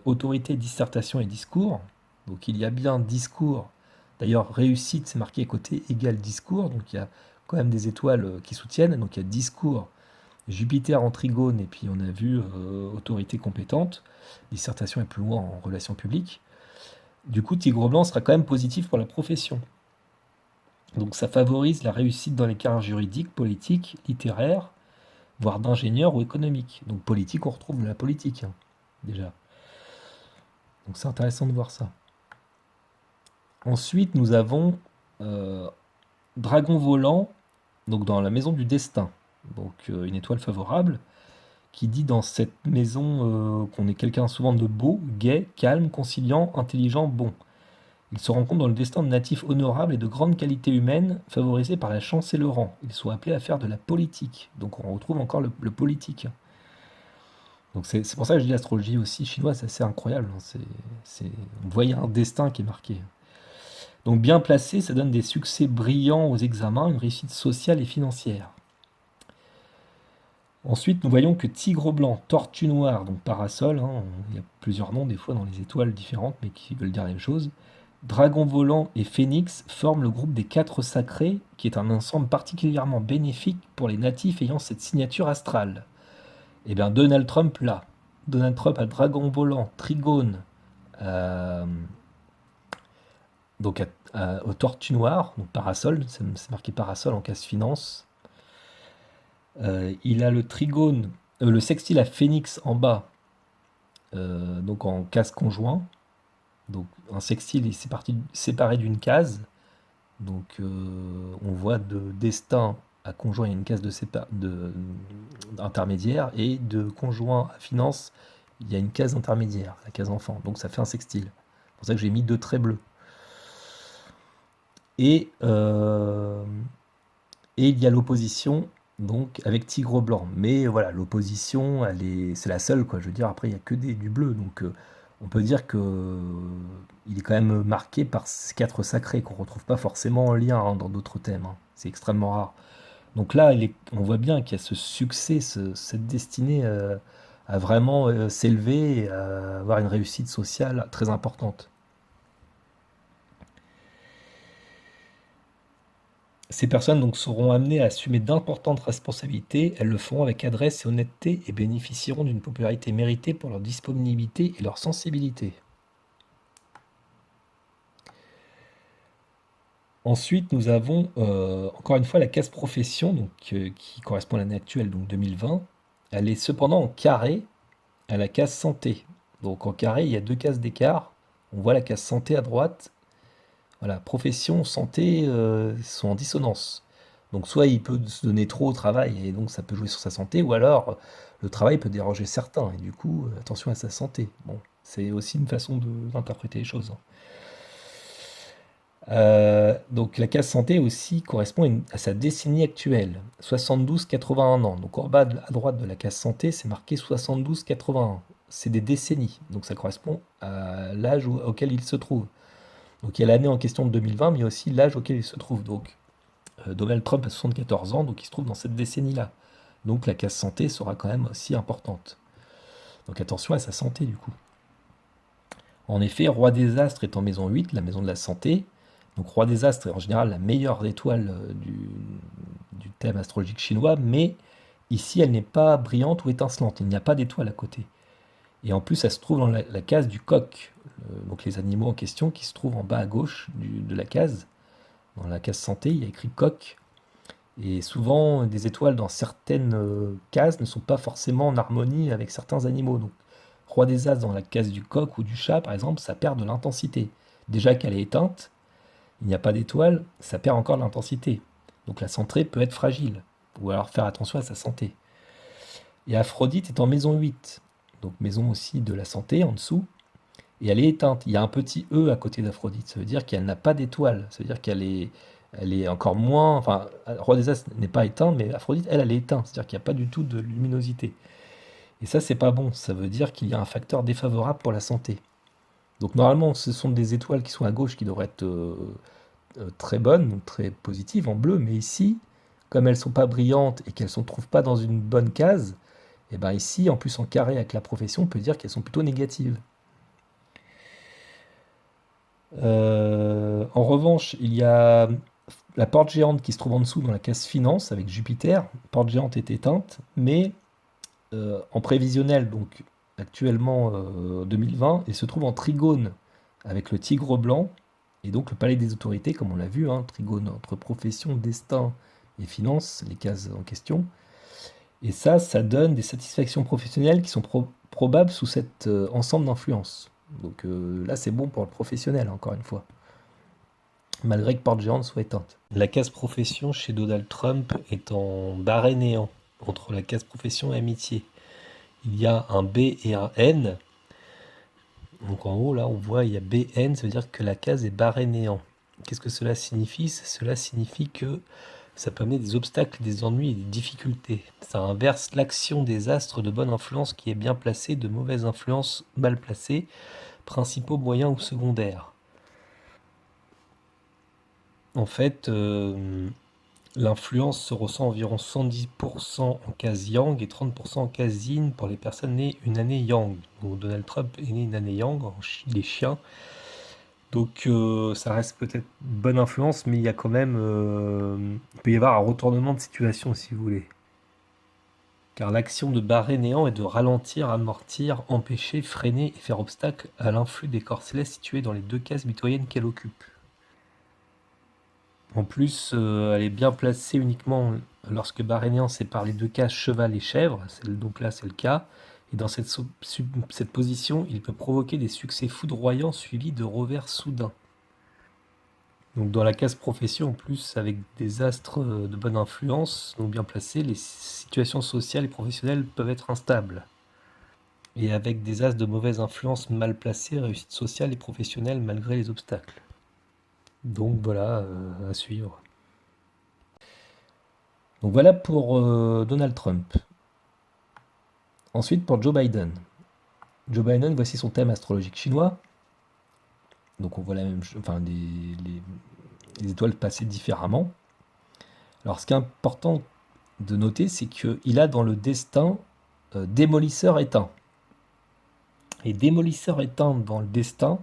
autorité, dissertation et discours. Donc il y a bien discours. D'ailleurs, réussite, c'est marqué à côté égal discours. Donc il y a quand même des étoiles qui soutiennent. Donc il y a discours, Jupiter en trigone, et puis on a vu autorité compétente. Dissertation est plus loin en relations publiques. Du coup, tigre blanc sera quand même positif pour la profession. Donc ça favorise la réussite dans les carrières juridiques, politiques, littéraires, voire d'ingénieur ou économique. Donc politique, on retrouve de la politique, hein, déjà. Donc c'est intéressant de voir ça. Ensuite, nous avons Dragon volant, donc dans la maison du destin. Donc une étoile favorable, qui dit dans cette maison qu'on est quelqu'un souvent de beau, gai, calme, conciliant, intelligent, bon. Il se rencontre dans le destin de natifs honorables et de grandes qualités humaines, favorisés par la chance et le rang. Ils sont appelés à faire de la politique. Donc on retrouve encore le politique. Donc c'est pour ça que je dis l'astrologie aussi chinoise, c'est assez incroyable, hein. On voit il y a un destin qui est marqué. Donc bien placé, ça donne des succès brillants aux examens, une réussite sociale et financière. Ensuite, nous voyons que tigre blanc, tortue noire, donc parasol, hein, il y a plusieurs noms des fois dans les étoiles différentes, mais qui veulent dire la même chose. Dragon volant et phénix forment le groupe des 4 sacrés, qui est un ensemble particulièrement bénéfique pour les natifs ayant cette signature astrale. Eh bien, Donald Trump là. Donald Trump a dragon volant, trigone, euh, donc aux tortues noires, donc parasol, c'est marqué parasol en case finance. Il a le trigone Le sextile à Phénix en bas, donc en case conjoint. Donc un sextile est séparé d'une case. Donc on voit de destin à conjoint, il y a une case intermédiaire, et de conjoint à finance, il y a une case intermédiaire, la case enfant. Donc ça fait un sextile. C'est pour ça que j'ai mis deux traits bleus. Et, euh, et il y a l'opposition, donc avec tigre blanc. Mais voilà, l'opposition, c'est la seule, quoi. Je veux dire, après, il n'y a que du bleu. Donc on peut dire que il est quand même marqué par ces quatre sacrés qu'on retrouve pas forcément en lien, hein, dans d'autres thèmes, hein. C'est extrêmement rare. Donc là, on voit bien qu'il y a ce succès, cette destinée à vraiment s'élever et à avoir une réussite sociale très importante. Ces personnes donc seront amenées à assumer d'importantes responsabilités. Elles le feront avec adresse et honnêteté et bénéficieront d'une popularité méritée pour leur disponibilité et leur sensibilité. Ensuite, nous avons encore une fois la case profession, donc, qui correspond à l'année actuelle, donc 2020. Elle est cependant en carré à la case santé. Donc en carré, il y a deux cases d'écart. On voit la case santé à droite. Voilà, profession, santé sont en dissonance. Donc soit il peut se donner trop au travail et donc ça peut jouer sur sa santé, ou alors le travail peut déranger certains et du coup attention à sa santé. Bon, c'est aussi une façon d'interpréter les choses, hein. Donc la case santé aussi correspond à sa décennie actuelle, 72-81 ans. Donc en bas à droite de la case santé, c'est marqué 72-81. C'est des décennies, donc ça correspond à l'âge auquel il se trouve. Donc il y a l'année en question de 2020, mais il y a aussi l'âge auquel il se trouve. Donc Donald Trump a 74 ans, donc il se trouve dans cette décennie-là. Donc la case santé sera quand même aussi importante. Donc attention à sa santé du coup. En effet, Roi des Astres est en maison 8, la maison de la santé. Donc Roi des Astres est en général la meilleure étoile du thème astrologique chinois, mais ici elle n'est pas brillante ou étincelante, il n'y a pas d'étoile à côté. Et en plus, elle se trouve dans la case du coq, donc les animaux en question qui se trouvent en bas à gauche de la case. Dans la case santé, il y a écrit coq. Et souvent, des étoiles dans certaines cases ne sont pas forcément en harmonie avec certains animaux. Donc, roi des as dans la case du coq ou du chat, par exemple, ça perd de l'intensité. Déjà qu'elle est éteinte, il n'y a pas d'étoile, ça perd encore de l'intensité. Donc la santé peut être fragile, ou alors faire attention à sa santé. Et Aphrodite est en maison 8, donc maison aussi de la santé en dessous, et elle est éteinte. Il y a un petit E à côté d'Aphrodite, ça veut dire qu'elle n'a pas d'étoile, ça veut dire elle est encore moins. Enfin, Roi des As n'est pas éteint, mais Aphrodite, elle est éteinte, c'est-à-dire qu'il n'y a pas du tout de luminosité. Et ça, c'est pas bon, ça veut dire qu'il y a un facteur défavorable pour la santé. Donc normalement, ce sont des étoiles qui sont à gauche qui devraient être très bonnes, donc très positives en bleu, mais ici, comme elles ne sont pas brillantes et qu'elles ne se trouvent pas dans une bonne case, et ben ici, en plus en carré avec la profession, on peut dire qu'elles sont plutôt négatives. En revanche, il y a la porte géante qui se trouve en dessous dans la case finance avec Jupiter. La porte géante est éteinte, mais en prévisionnel, donc actuellement 2020, elle se trouve en trigone avec le tigre blanc et donc le palais des autorités, comme on l'a vu, hein, trigone entre profession, destin et finance, les cases en question. Et ça donne des satisfactions professionnelles qui sont probables sous cet ensemble d'influences. Donc là, c'est bon pour le professionnel, encore une fois, malgré que porte géante soit éteinte. La case profession chez Donald Trump est en barré néant entre la case profession et amitié. Il y a un B et un N. Donc en haut, là, on voit il y a BN, ça veut dire que la case est barré néant. Qu'est-ce que cela signifie? Cela signifie que ça peut amener des obstacles, des ennuis et des difficultés. Ça inverse l'action des astres de bonne influence qui est bien placée, de mauvaise influence mal placée, principaux, moyens ou secondaires. En fait, l'influence se ressent environ 70% en case yang et 30% en case yin pour les personnes nées une année yang. Donc Donald Trump est né une année yang, il est chien. Donc ça reste peut-être une bonne influence, mais il y a quand même, il peut y avoir un retournement de situation si vous voulez. Car l'action de barrer néant est de ralentir, amortir, empêcher, freiner et faire obstacle à l'influx des corps célestes situés dans les deux cases mitoyennes qu'elle occupe. En plus, elle est bien placée uniquement lorsque Barénian sépare les deux cases cheval et chèvre. Donc là, c'est le cas. Et dans cette position, il peut provoquer des succès foudroyants suivis de revers soudains. Donc dans la case profession, en plus, avec des astres de bonne influence, donc bien placés, les situations sociales et professionnelles peuvent être instables. Et avec des as de mauvaise influence mal placés, réussite sociale et professionnelle malgré les obstacles. Donc voilà, à suivre. Donc voilà pour Donald Trump. Ensuite pour Joe Biden. Joe Biden, voici son thème astrologique chinois. Donc on voit la même chose, enfin les étoiles passer différemment. Alors ce qui est important de noter, c'est qu'il a dans le destin démolisseur éteint. Et démolisseur éteint dans le destin,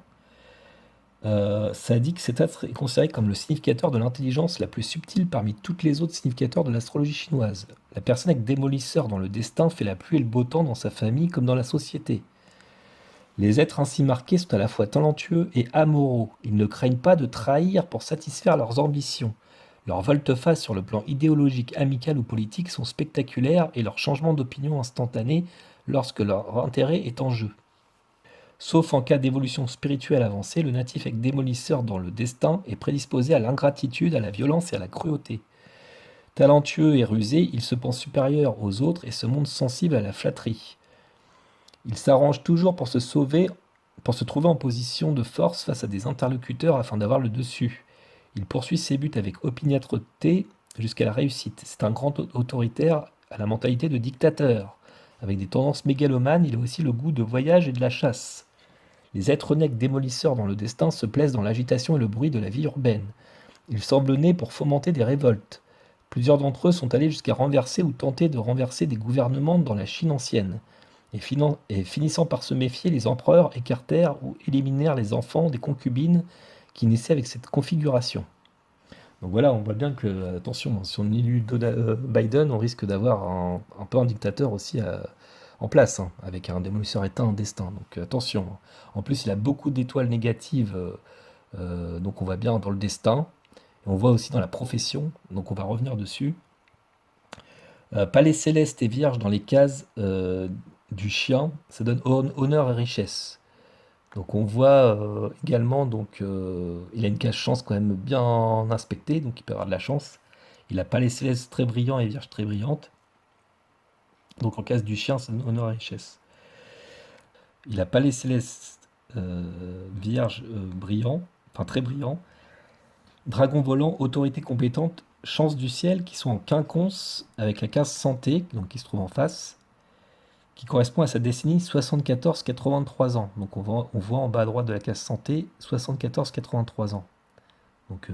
ça dit que cet astre est considéré comme le significateur de l'intelligence la plus subtile parmi toutes les autres significateurs de l'astrologie chinoise. La personne avec démolisseur dans le destin fait la pluie et le beau temps dans sa famille comme dans la société. Les êtres ainsi marqués sont à la fois talentueux et amoureux. Ils ne craignent pas de trahir pour satisfaire leurs ambitions. Leurs volte-face sur le plan idéologique, amical ou politique sont spectaculaires et leurs changements d'opinion instantanés lorsque leur intérêt est en jeu. Sauf en cas d'évolution spirituelle avancée, le natif avec démolisseur dans le destin est prédisposé à l'ingratitude, à la violence et à la cruauté. Talentueux et rusé, il se pense supérieur aux autres et se montre sensible à la flatterie. Il s'arrange toujours pour se sauver, pour se trouver en position de force face à des interlocuteurs afin d'avoir le dessus. Il poursuit ses buts avec opiniâtreté jusqu'à la réussite. C'est un grand autoritaire à la mentalité de dictateur. Avec des tendances mégalomanes, il a aussi le goût de voyage et de la chasse. Les êtres nés démolisseurs dans le destin se plaisent dans l'agitation et le bruit de la vie urbaine. Ils semblent nés pour fomenter des révoltes. Plusieurs d'entre eux sont allés jusqu'à renverser ou tenter de renverser des gouvernements dans la Chine ancienne. Et finissant par se méfier, les empereurs écartèrent ou éliminèrent les enfants des concubines qui naissaient avec cette configuration. Donc voilà, on voit bien que, attention, si on élit Biden, on risque d'avoir un peu un dictateur aussi en place, hein, avec un démolisseur éteint en destin. Donc attention. En plus, il a beaucoup d'étoiles négatives, donc on voit bien dans le destin. Et on voit aussi dans la profession, donc on va revenir dessus. Palais céleste et vierge dans les cases du chien, ça donne honneur et richesse. Donc on voit également, donc, il a une case chance quand même bien inspectée, donc il peut avoir de la chance. Il a palais céleste très brillant et vierge très brillante. Donc en case du chien, ça donne honneur et richesse. Il a palais céleste vierge brillant, enfin très brillant. Dragon volant, autorité compétente, chance du ciel qui sont en quinconce avec la case santé, donc qui se trouve en face, qui correspond à sa décennie 74-83 ans. Donc on voit en bas à droite de la case santé 74-83 ans. Donc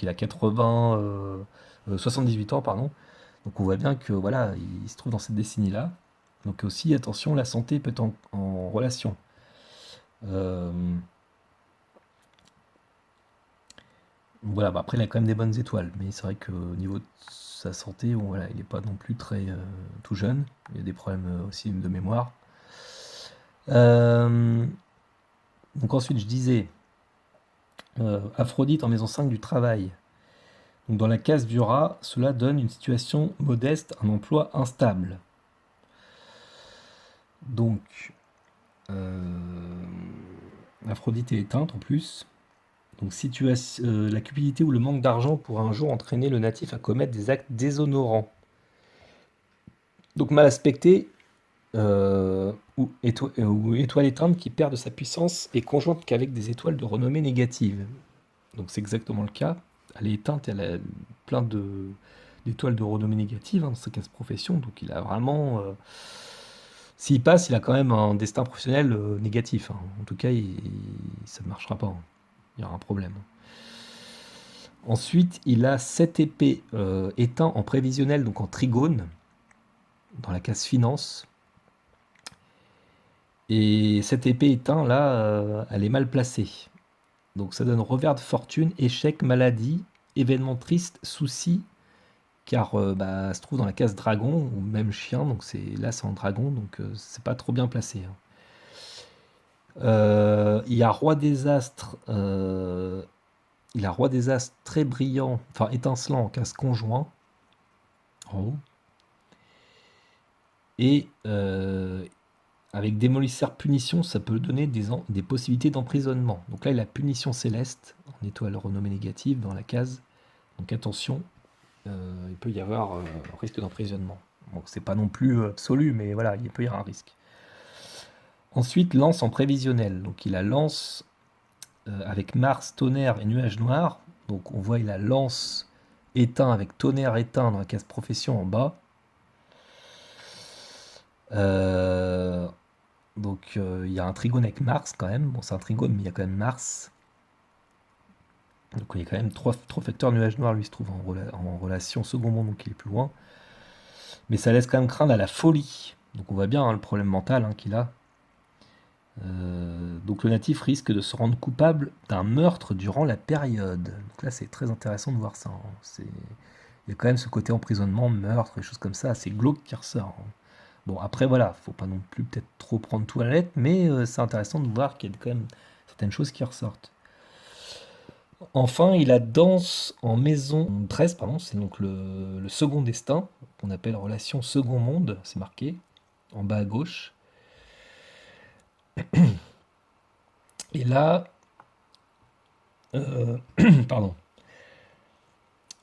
il a 78 ans, pardon. Donc on voit bien que voilà, il se trouve dans cette décennie-là. Donc aussi, attention, la santé peut être en relation. Euh, voilà, bah après il a quand même des bonnes étoiles, mais c'est vrai qu'au niveau de sa santé, bon, voilà, il n'est pas non plus très tout jeune. Il y a des problèmes aussi de mémoire. Euh, donc ensuite, je disais Aphrodite en maison 5 du travail. Donc dans la case du rat, cela donne une situation modeste, un emploi instable. Donc, Aphrodite est éteinte en plus. Donc la cupidité ou le manque d'argent pourrait un jour entraîner le natif à commettre des actes déshonorants. Donc mal aspecté, ou étoile éteinte qui perd de sa puissance est conjointe qu'avec des étoiles de renommée négative. Donc c'est exactement le cas. Elle est éteinte et elle a plein d'étoiles de renommée négative dans sa case profession. Donc il a vraiment... s'il passe, il a quand même un destin professionnel négatif, hein. En tout cas, ça ne marchera pas, hein. Il y aura un problème. Ensuite, il a 7 épées éteintes en prévisionnel, donc en trigone, dans la case finance. Et cette épée éteinte, là, elle est mal placée. Donc ça donne revers de fortune, échec, maladie, événements tristes, soucis, car bah, elle se trouve dans la case dragon, ou même chien, donc là c'est en dragon, donc c'est pas trop bien placé, hein. Il y a roi des astres Il a roi des as très brillant, enfin étincelant en case conjoint, en haut. Et avec démolisseur punition, ça peut donner des possibilités d'emprisonnement. Donc là, il a punition céleste, en étoile renommée négative, dans la case. Donc attention, il peut y avoir un risque d'emprisonnement. Bon, c'est pas non plus absolu, mais voilà, il peut y avoir un risque. Ensuite, lance en prévisionnel. Donc il a lance avec Mars, tonnerre et nuage noir. Donc on voit il a lance éteint avec tonnerre éteint dans la case profession en bas. Euh, il y a un trigone avec Mars quand même. Bon, c'est un trigone, mais il y a quand même Mars. Donc il y a quand même trois facteurs nuage noir, lui se trouve en relation second monde, donc il est plus loin. Mais ça laisse quand même craindre à la folie. Donc on voit bien hein, le problème mental hein, qu'il a. Donc le natif risque de se rendre coupable d'un meurtre durant la période. Donc là c'est très intéressant de voir ça. Hein. Il y a quand même ce côté emprisonnement, meurtre, et choses comme ça, assez glauque qui ressort. Hein. Bon après voilà, faut pas non plus peut-être trop prendre tout à la lettre, mais c'est intéressant de voir qu'il y a quand même certaines choses qui ressortent. Enfin, il a danse en maison 13, pardon, c'est donc le second destin, qu'on appelle relation second monde, c'est marqué, en bas à gauche. Et là, euh, pardon,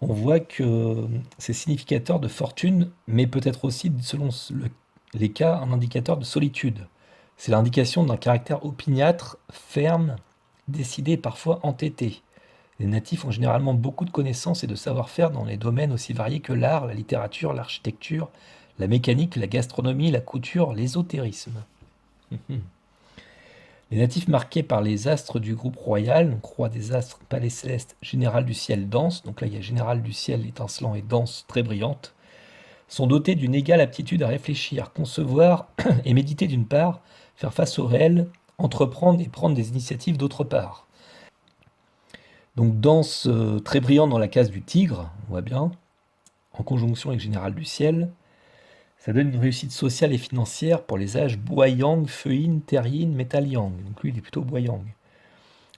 on voit que c'est significateur de fortune, mais peut-être aussi, selon les cas, un indicateur de solitude. C'est l'indication d'un caractère opiniâtre, ferme, décidé et parfois entêté. Les natifs ont généralement beaucoup de connaissances et de savoir-faire dans les domaines aussi variés que l'art, la littérature, l'architecture, la mécanique, la gastronomie, la couture, l'ésotérisme. Mhm. Les natifs marqués par les astres du groupe royal, donc roi des astres, palais céleste, général du ciel dense, donc là il y a général du ciel étincelant et dense très brillante, sont dotés d'une égale aptitude à réfléchir, concevoir et méditer d'une part, faire face au réel, entreprendre et prendre des initiatives d'autre part. Donc danse très brillante dans la case du tigre, on voit bien, en conjonction avec général du ciel. Ça donne une réussite sociale et financière pour les âges bois-yang, feu-yin, terre-yin, métal-yang. Donc lui il est plutôt bois-yang.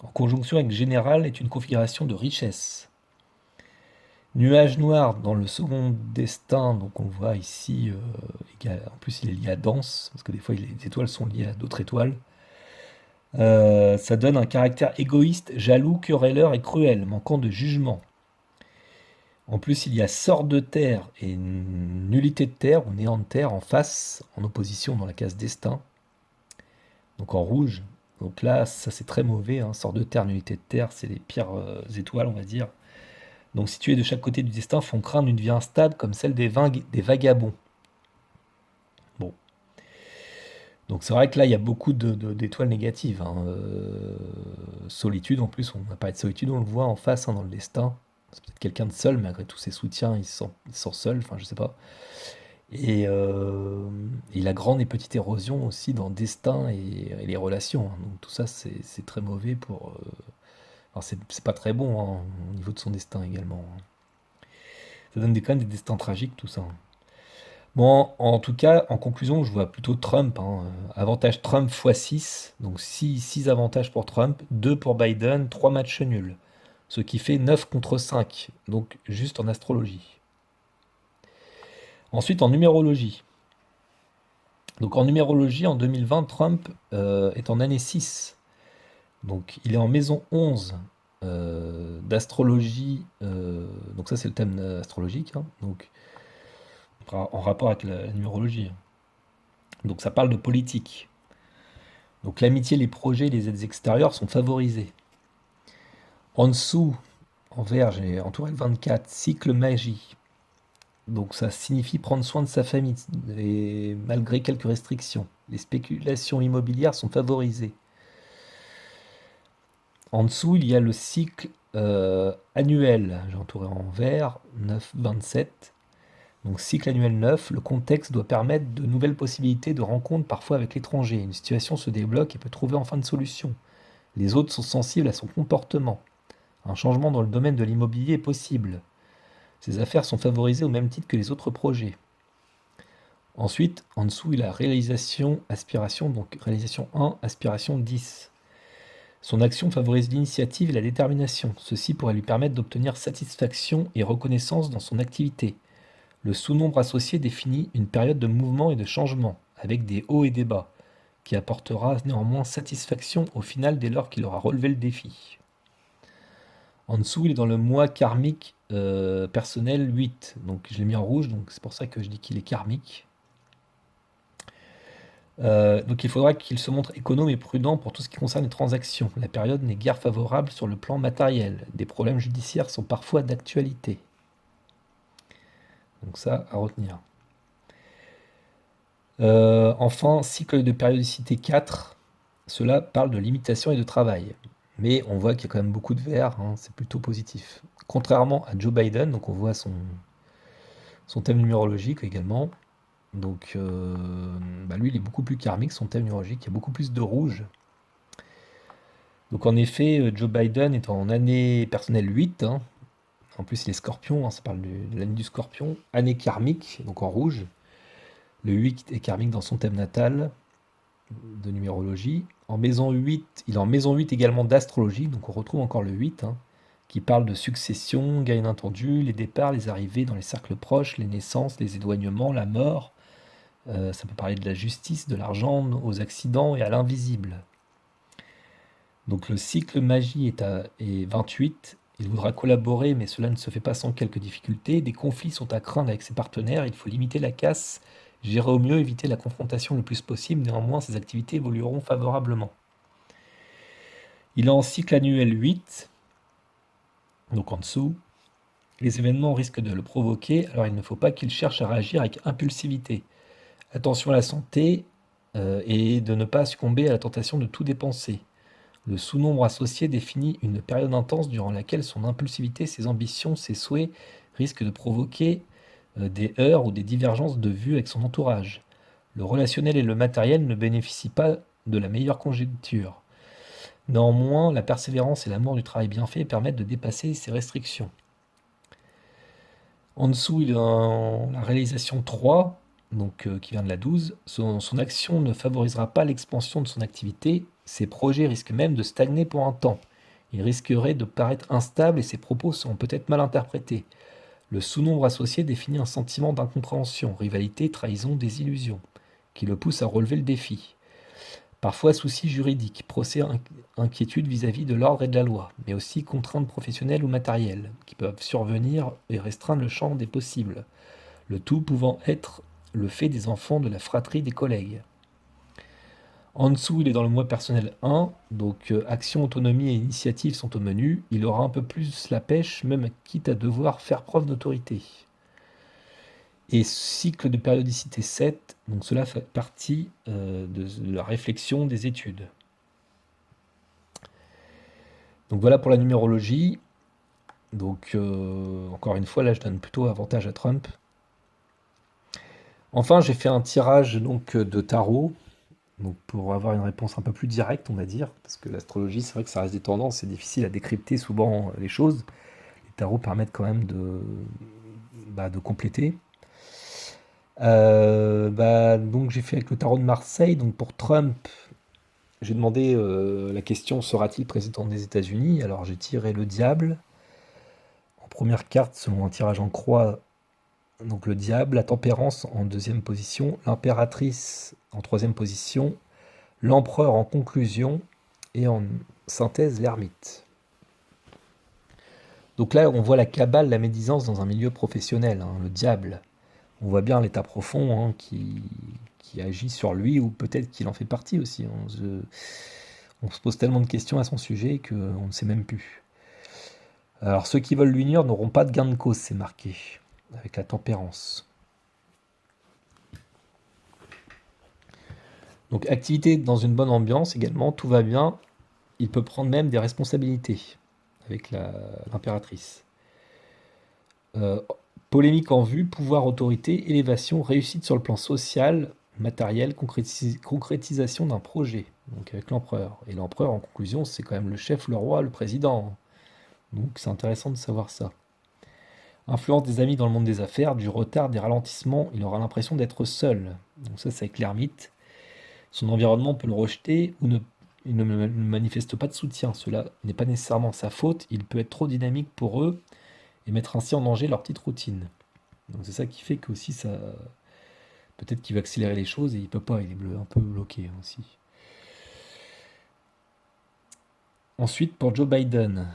En conjonction avec général est une configuration de richesse. Nuage noir dans le second destin, donc on le voit ici, en plus il est lié à danse, parce que des fois les étoiles sont liées à d'autres étoiles. Ça donne un caractère égoïste, jaloux, querelleur et cruel, manquant de jugement. En plus, il y a sort de terre et nullité de terre ou néant de terre en face, en opposition dans la case destin, donc en rouge. Donc là, ça c'est très mauvais, hein. Sort de terre, nullité de terre, c'est les pires étoiles, on va dire. Donc situés de chaque côté du destin font craindre une vie instable comme celle des vagabonds. Bon, donc c'est vrai que là, il y a beaucoup d'étoiles négatives. Hein. Solitude, en plus, on va parler de solitude, on le voit en face hein, dans le destin. C'est peut-être quelqu'un de seul, malgré tous ses soutiens, il se sent seul, enfin je sais pas. Et la grande et petite érosion aussi dans le destin et les relations. Hein. Donc tout ça, c'est très mauvais pour... alors c'est pas très bon hein, au niveau de son destin également. Hein. Ça donne quand même des destins tragiques, tout ça. Hein. Bon, en tout cas, en conclusion, je vois plutôt Trump. Hein. Avantage Trump x6, donc 6 avantages pour Trump, 2 pour Biden, 3 matchs nuls. Ce qui fait 9 contre 5, donc juste en astrologie. Ensuite, en numérologie. Donc en numérologie, en 2020, Trump est en année 6. Donc il est en maison 11 d'astrologie. Donc ça, c'est le thème astrologique. Hein. Donc en rapport avec la numérologie. Donc ça parle de politique. Donc l'amitié, les projets, les aides extérieures sont favorisés. En dessous, en vert, j'ai en tourelle 24, cycle magie. Donc ça signifie prendre soin de sa famille, et malgré quelques restrictions. Les spéculations immobilières sont favorisées. En dessous, il y a le cycle annuel. J'ai entouré en vert, 9, 27. Donc cycle annuel 9, le contexte doit permettre de nouvelles possibilités de rencontres parfois avec l'étranger. Une situation se débloque et peut trouver enfin une solution. Les autres sont sensibles à son comportement. Un changement dans le domaine de l'immobilier est possible. Ces affaires sont favorisées au même titre que les autres projets. Ensuite, en dessous, il y a réalisation, aspiration, donc réalisation 1, aspiration 10. Son action favorise l'initiative et la détermination. Ceci pourrait lui permettre d'obtenir satisfaction et reconnaissance dans son activité. Le sous-nombre associé définit une période de mouvement et de changement, avec des hauts et des bas, qui apportera néanmoins satisfaction au final dès lors qu'il aura relevé le défi. En dessous, il est dans le mois karmique personnel 8. Donc je l'ai mis en rouge, donc c'est pour ça que je dis qu'il est karmique. Donc il faudra qu'il se montre économe et prudent pour tout ce qui concerne les transactions. La période n'est guère favorable sur le plan matériel. Des problèmes judiciaires sont parfois d'actualité. Donc ça, à retenir. Enfin, cycle de périodicité 4. Cela parle de limitation et de travail. Mais on voit qu'il y a quand même beaucoup de vert, hein, c'est plutôt positif. Contrairement à Joe Biden, donc on voit son thème numérologique également. Donc lui, il est beaucoup plus karmique, son thème numérologique, il y a beaucoup plus de rouge. Donc en effet, Joe Biden est en année personnelle 8, hein. En plus il est scorpion, hein, ça parle de l'année du scorpion. Année karmique, donc en rouge. Le 8 est karmique dans son thème natal de numérologie. En maison 8, il est en maison 8 également d'astrologie, donc on retrouve encore le 8, hein, qui parle de succession, gain inattendu, les départs, les arrivées dans les cercles proches, les naissances, les éloignements, la mort. Ça peut parler de la justice, de l'argent, aux accidents et à l'invisible. Donc le cycle magie est 28. Il voudra collaborer, mais cela ne se fait pas sans quelques difficultés. Des conflits sont à craindre avec ses partenaires. Il faut limiter la casse, gérer au mieux, éviter la confrontation le plus possible. Néanmoins, ses activités évolueront favorablement. Il est en cycle annuel 8, donc en dessous. Les événements risquent de le provoquer, alors il ne faut pas qu'il cherche à réagir avec impulsivité. Attention à la santé et de ne pas succomber à la tentation de tout dépenser. Le sous-nombre associé définit une période intense durant laquelle son impulsivité, ses ambitions, ses souhaits risquent de provoquer des heurts ou des divergences de vues avec son entourage. Le relationnel et le matériel ne bénéficient pas de la meilleure conjoncture. Néanmoins, la persévérance et l'amour du travail bien fait permettent de dépasser ces restrictions. En dessous, il y a la réalisation 3, donc, qui vient de la 12. Son action ne favorisera pas l'expansion de son activité. Ses projets risquent même de stagner pour un temps. Il risquerait de paraître instable et ses propos seront peut-être mal interprétés. Le sous-nombre associé définit un sentiment d'incompréhension, rivalité, trahison, désillusion, qui le pousse à relever le défi. Parfois soucis juridiques, procès, inquiétude vis-à-vis de l'ordre et de la loi, mais aussi contraintes professionnelles ou matérielles, qui peuvent survenir et restreindre le champ des possibles, le tout pouvant être le fait des enfants de la fratrie des collègues. En dessous, il est dans le mois personnel 1, donc action, autonomie et initiative sont au menu. Il aura un peu plus la pêche, même quitte à devoir faire preuve d'autorité. Et cycle de périodicité 7, donc cela fait partie de la réflexion des études. Donc voilà pour la numérologie. Donc encore une fois, là je donne plutôt avantage à Trump. Enfin, j'ai fait un tirage donc de tarot, donc pour avoir une réponse un peu plus directe, on va dire, parce que l'astrologie, c'est vrai que ça reste des tendances, c'est difficile à décrypter souvent les choses. Les tarots permettent quand même de compléter. Donc j'ai fait avec le tarot de Marseille. Donc pour Trump, j'ai demandé la question sera-t-il président des États-Unis? Alors j'ai tiré le diable en première carte selon un tirage en croix. Donc le diable, la tempérance en deuxième position, l'impératrice en troisième position, l'empereur en conclusion et en synthèse l'ermite. Donc là on voit la cabale, la médisance dans un milieu professionnel, hein, le diable. On voit bien l'état profond hein, qui agit sur lui, ou peut-être qu'il en fait partie aussi. On se pose tellement de questions à son sujet qu'on ne sait même plus. Alors ceux qui veulent l'unir n'auront pas de gain de cause, c'est marqué, avec la tempérance. Donc activité dans une bonne ambiance également, tout va bien. Il peut prendre même des responsabilités avec l'impératrice. Euh, Polémique en vue, pouvoir, autorité, élévation, réussite sur le plan social, matériel, concrétisation d'un projet, donc avec l'empereur. Et l'empereur, en conclusion, c'est quand même le chef, le roi, le président. Donc c'est intéressant de savoir ça. Influence des amis dans le monde des affaires, du retard, des ralentissements, il aura l'impression d'être seul. Donc ça, c'est avec l'ermite. Son environnement peut le rejeter ou il ne manifeste pas de soutien. Cela n'est pas nécessairement sa faute, il peut être trop dynamique pour eux et mettre ainsi en danger leur petite routine. Donc c'est ça qui fait que aussi ça. Peut-être qu'il va accélérer les choses et il peut pas, il est un peu bloqué aussi. Ensuite, pour Joe Biden.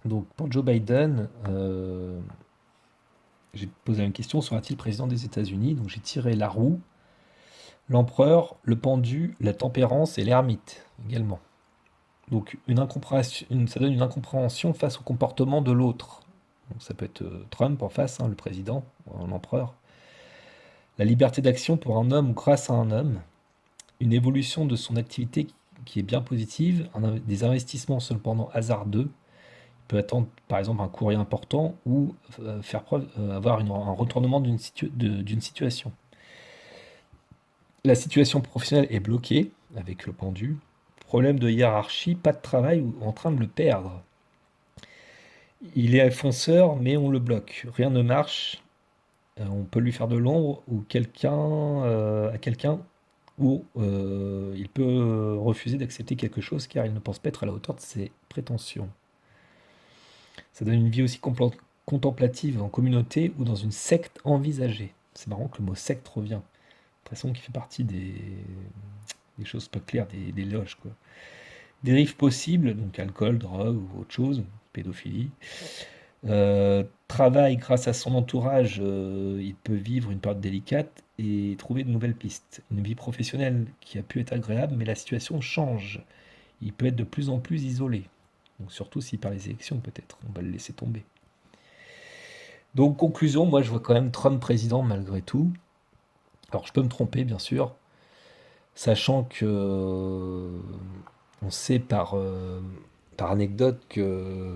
Donc pour Joe Biden, j'ai posé une question, sera-t-il président des États-Unis? Donc j'ai tiré la roue, l'empereur, le pendu, la tempérance et l'ermite également. Donc ça donne une incompréhension face au comportement de l'autre. Donc ça peut être Trump en face, hein, le président, l'empereur. La liberté d'action pour un homme ou grâce à un homme. Une évolution de son activité qui est bien positive. Des investissements cependant hasardeux. Il peut attendre par exemple un courrier important ou avoir un retournement d'une situation. La situation professionnelle est bloquée avec le pendu. Problème de hiérarchie, pas de travail ou en train de le perdre. Il est fonceur, mais on le bloque. Rien ne marche. On peut lui faire de l'ombre ou à quelqu'un ou il peut refuser d'accepter quelque chose car il ne pense pas être à la hauteur de ses prétentions. Ça donne une vie aussi contemplative en communauté ou dans une secte envisagée. C'est marrant que le mot secte revient. J'ai l'impression qu'il fait partie des choses pas claires, des loges, quoi. Dérives possibles, donc alcool, drogue ou autre chose, pédophilie. Travail grâce à son entourage, il peut vivre une période délicate et trouver de nouvelles pistes. Une vie professionnelle qui a pu être agréable, mais la situation change. Il peut être de plus en plus isolé. Donc surtout s'il perd les élections, peut-être. On va le laisser tomber. Donc conclusion, moi je vois quand même Trump président malgré tout. Alors je peux me tromper, bien sûr, sachant que on sait par anecdote que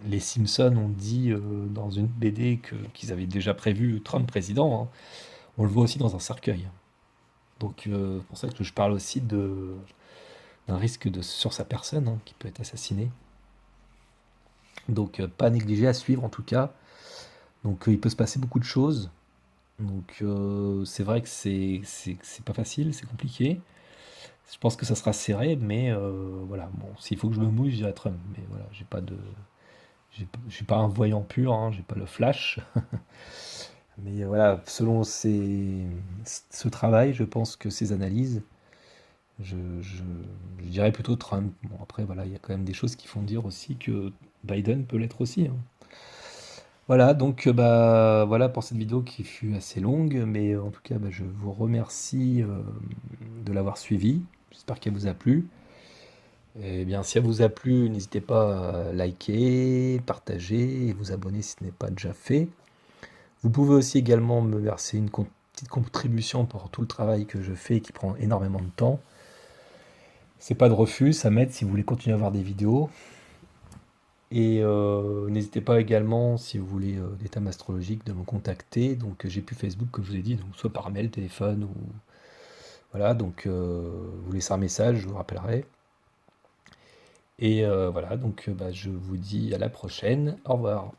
les Simpsons ont dit dans une BD qu'ils avaient déjà prévu Trump président, hein. On le voit aussi dans un cercueil. Donc c'est pour ça que je parle aussi d'un risque sur sa personne, hein, qui peut être assassiné. Donc pas négligé à suivre en tout cas. Donc il peut se passer beaucoup de choses. Donc c'est vrai que c'est pas facile, c'est compliqué. Je pense que ça sera serré, mais voilà. Bon, s'il faut que je me mouille, je dirais Trump. Mais voilà, je suis pas un voyant pur, hein, j'ai pas le flash. Mais voilà, selon ce travail, je pense que ces analyses, je, je- je dirais plutôt Trump. Bon, après, voilà, il y a quand même des choses qui font dire aussi que Biden peut l'être aussi, hein. Voilà, donc bah voilà pour cette vidéo qui fut assez longue, mais en tout cas, bah, je vous remercie de l'avoir suivi. J'espère qu'elle vous a plu. Et bien, si elle vous a plu, n'hésitez pas à liker, partager et vous abonner si ce n'est pas déjà fait. Vous pouvez aussi également me verser une petite contribution pour tout le travail que je fais et qui prend énormément de temps. C'est pas de refus, ça m'aide si vous voulez continuer à voir des vidéos. Et n'hésitez pas également, si vous voulez des thèmes astrologiques, de me contacter. Donc j'ai plus Facebook, comme je vous ai dit, donc soit par mail, téléphone, ou voilà. Donc vous laissez un message, je vous rappellerai. Et voilà, donc bah, je vous dis à la prochaine. Au revoir.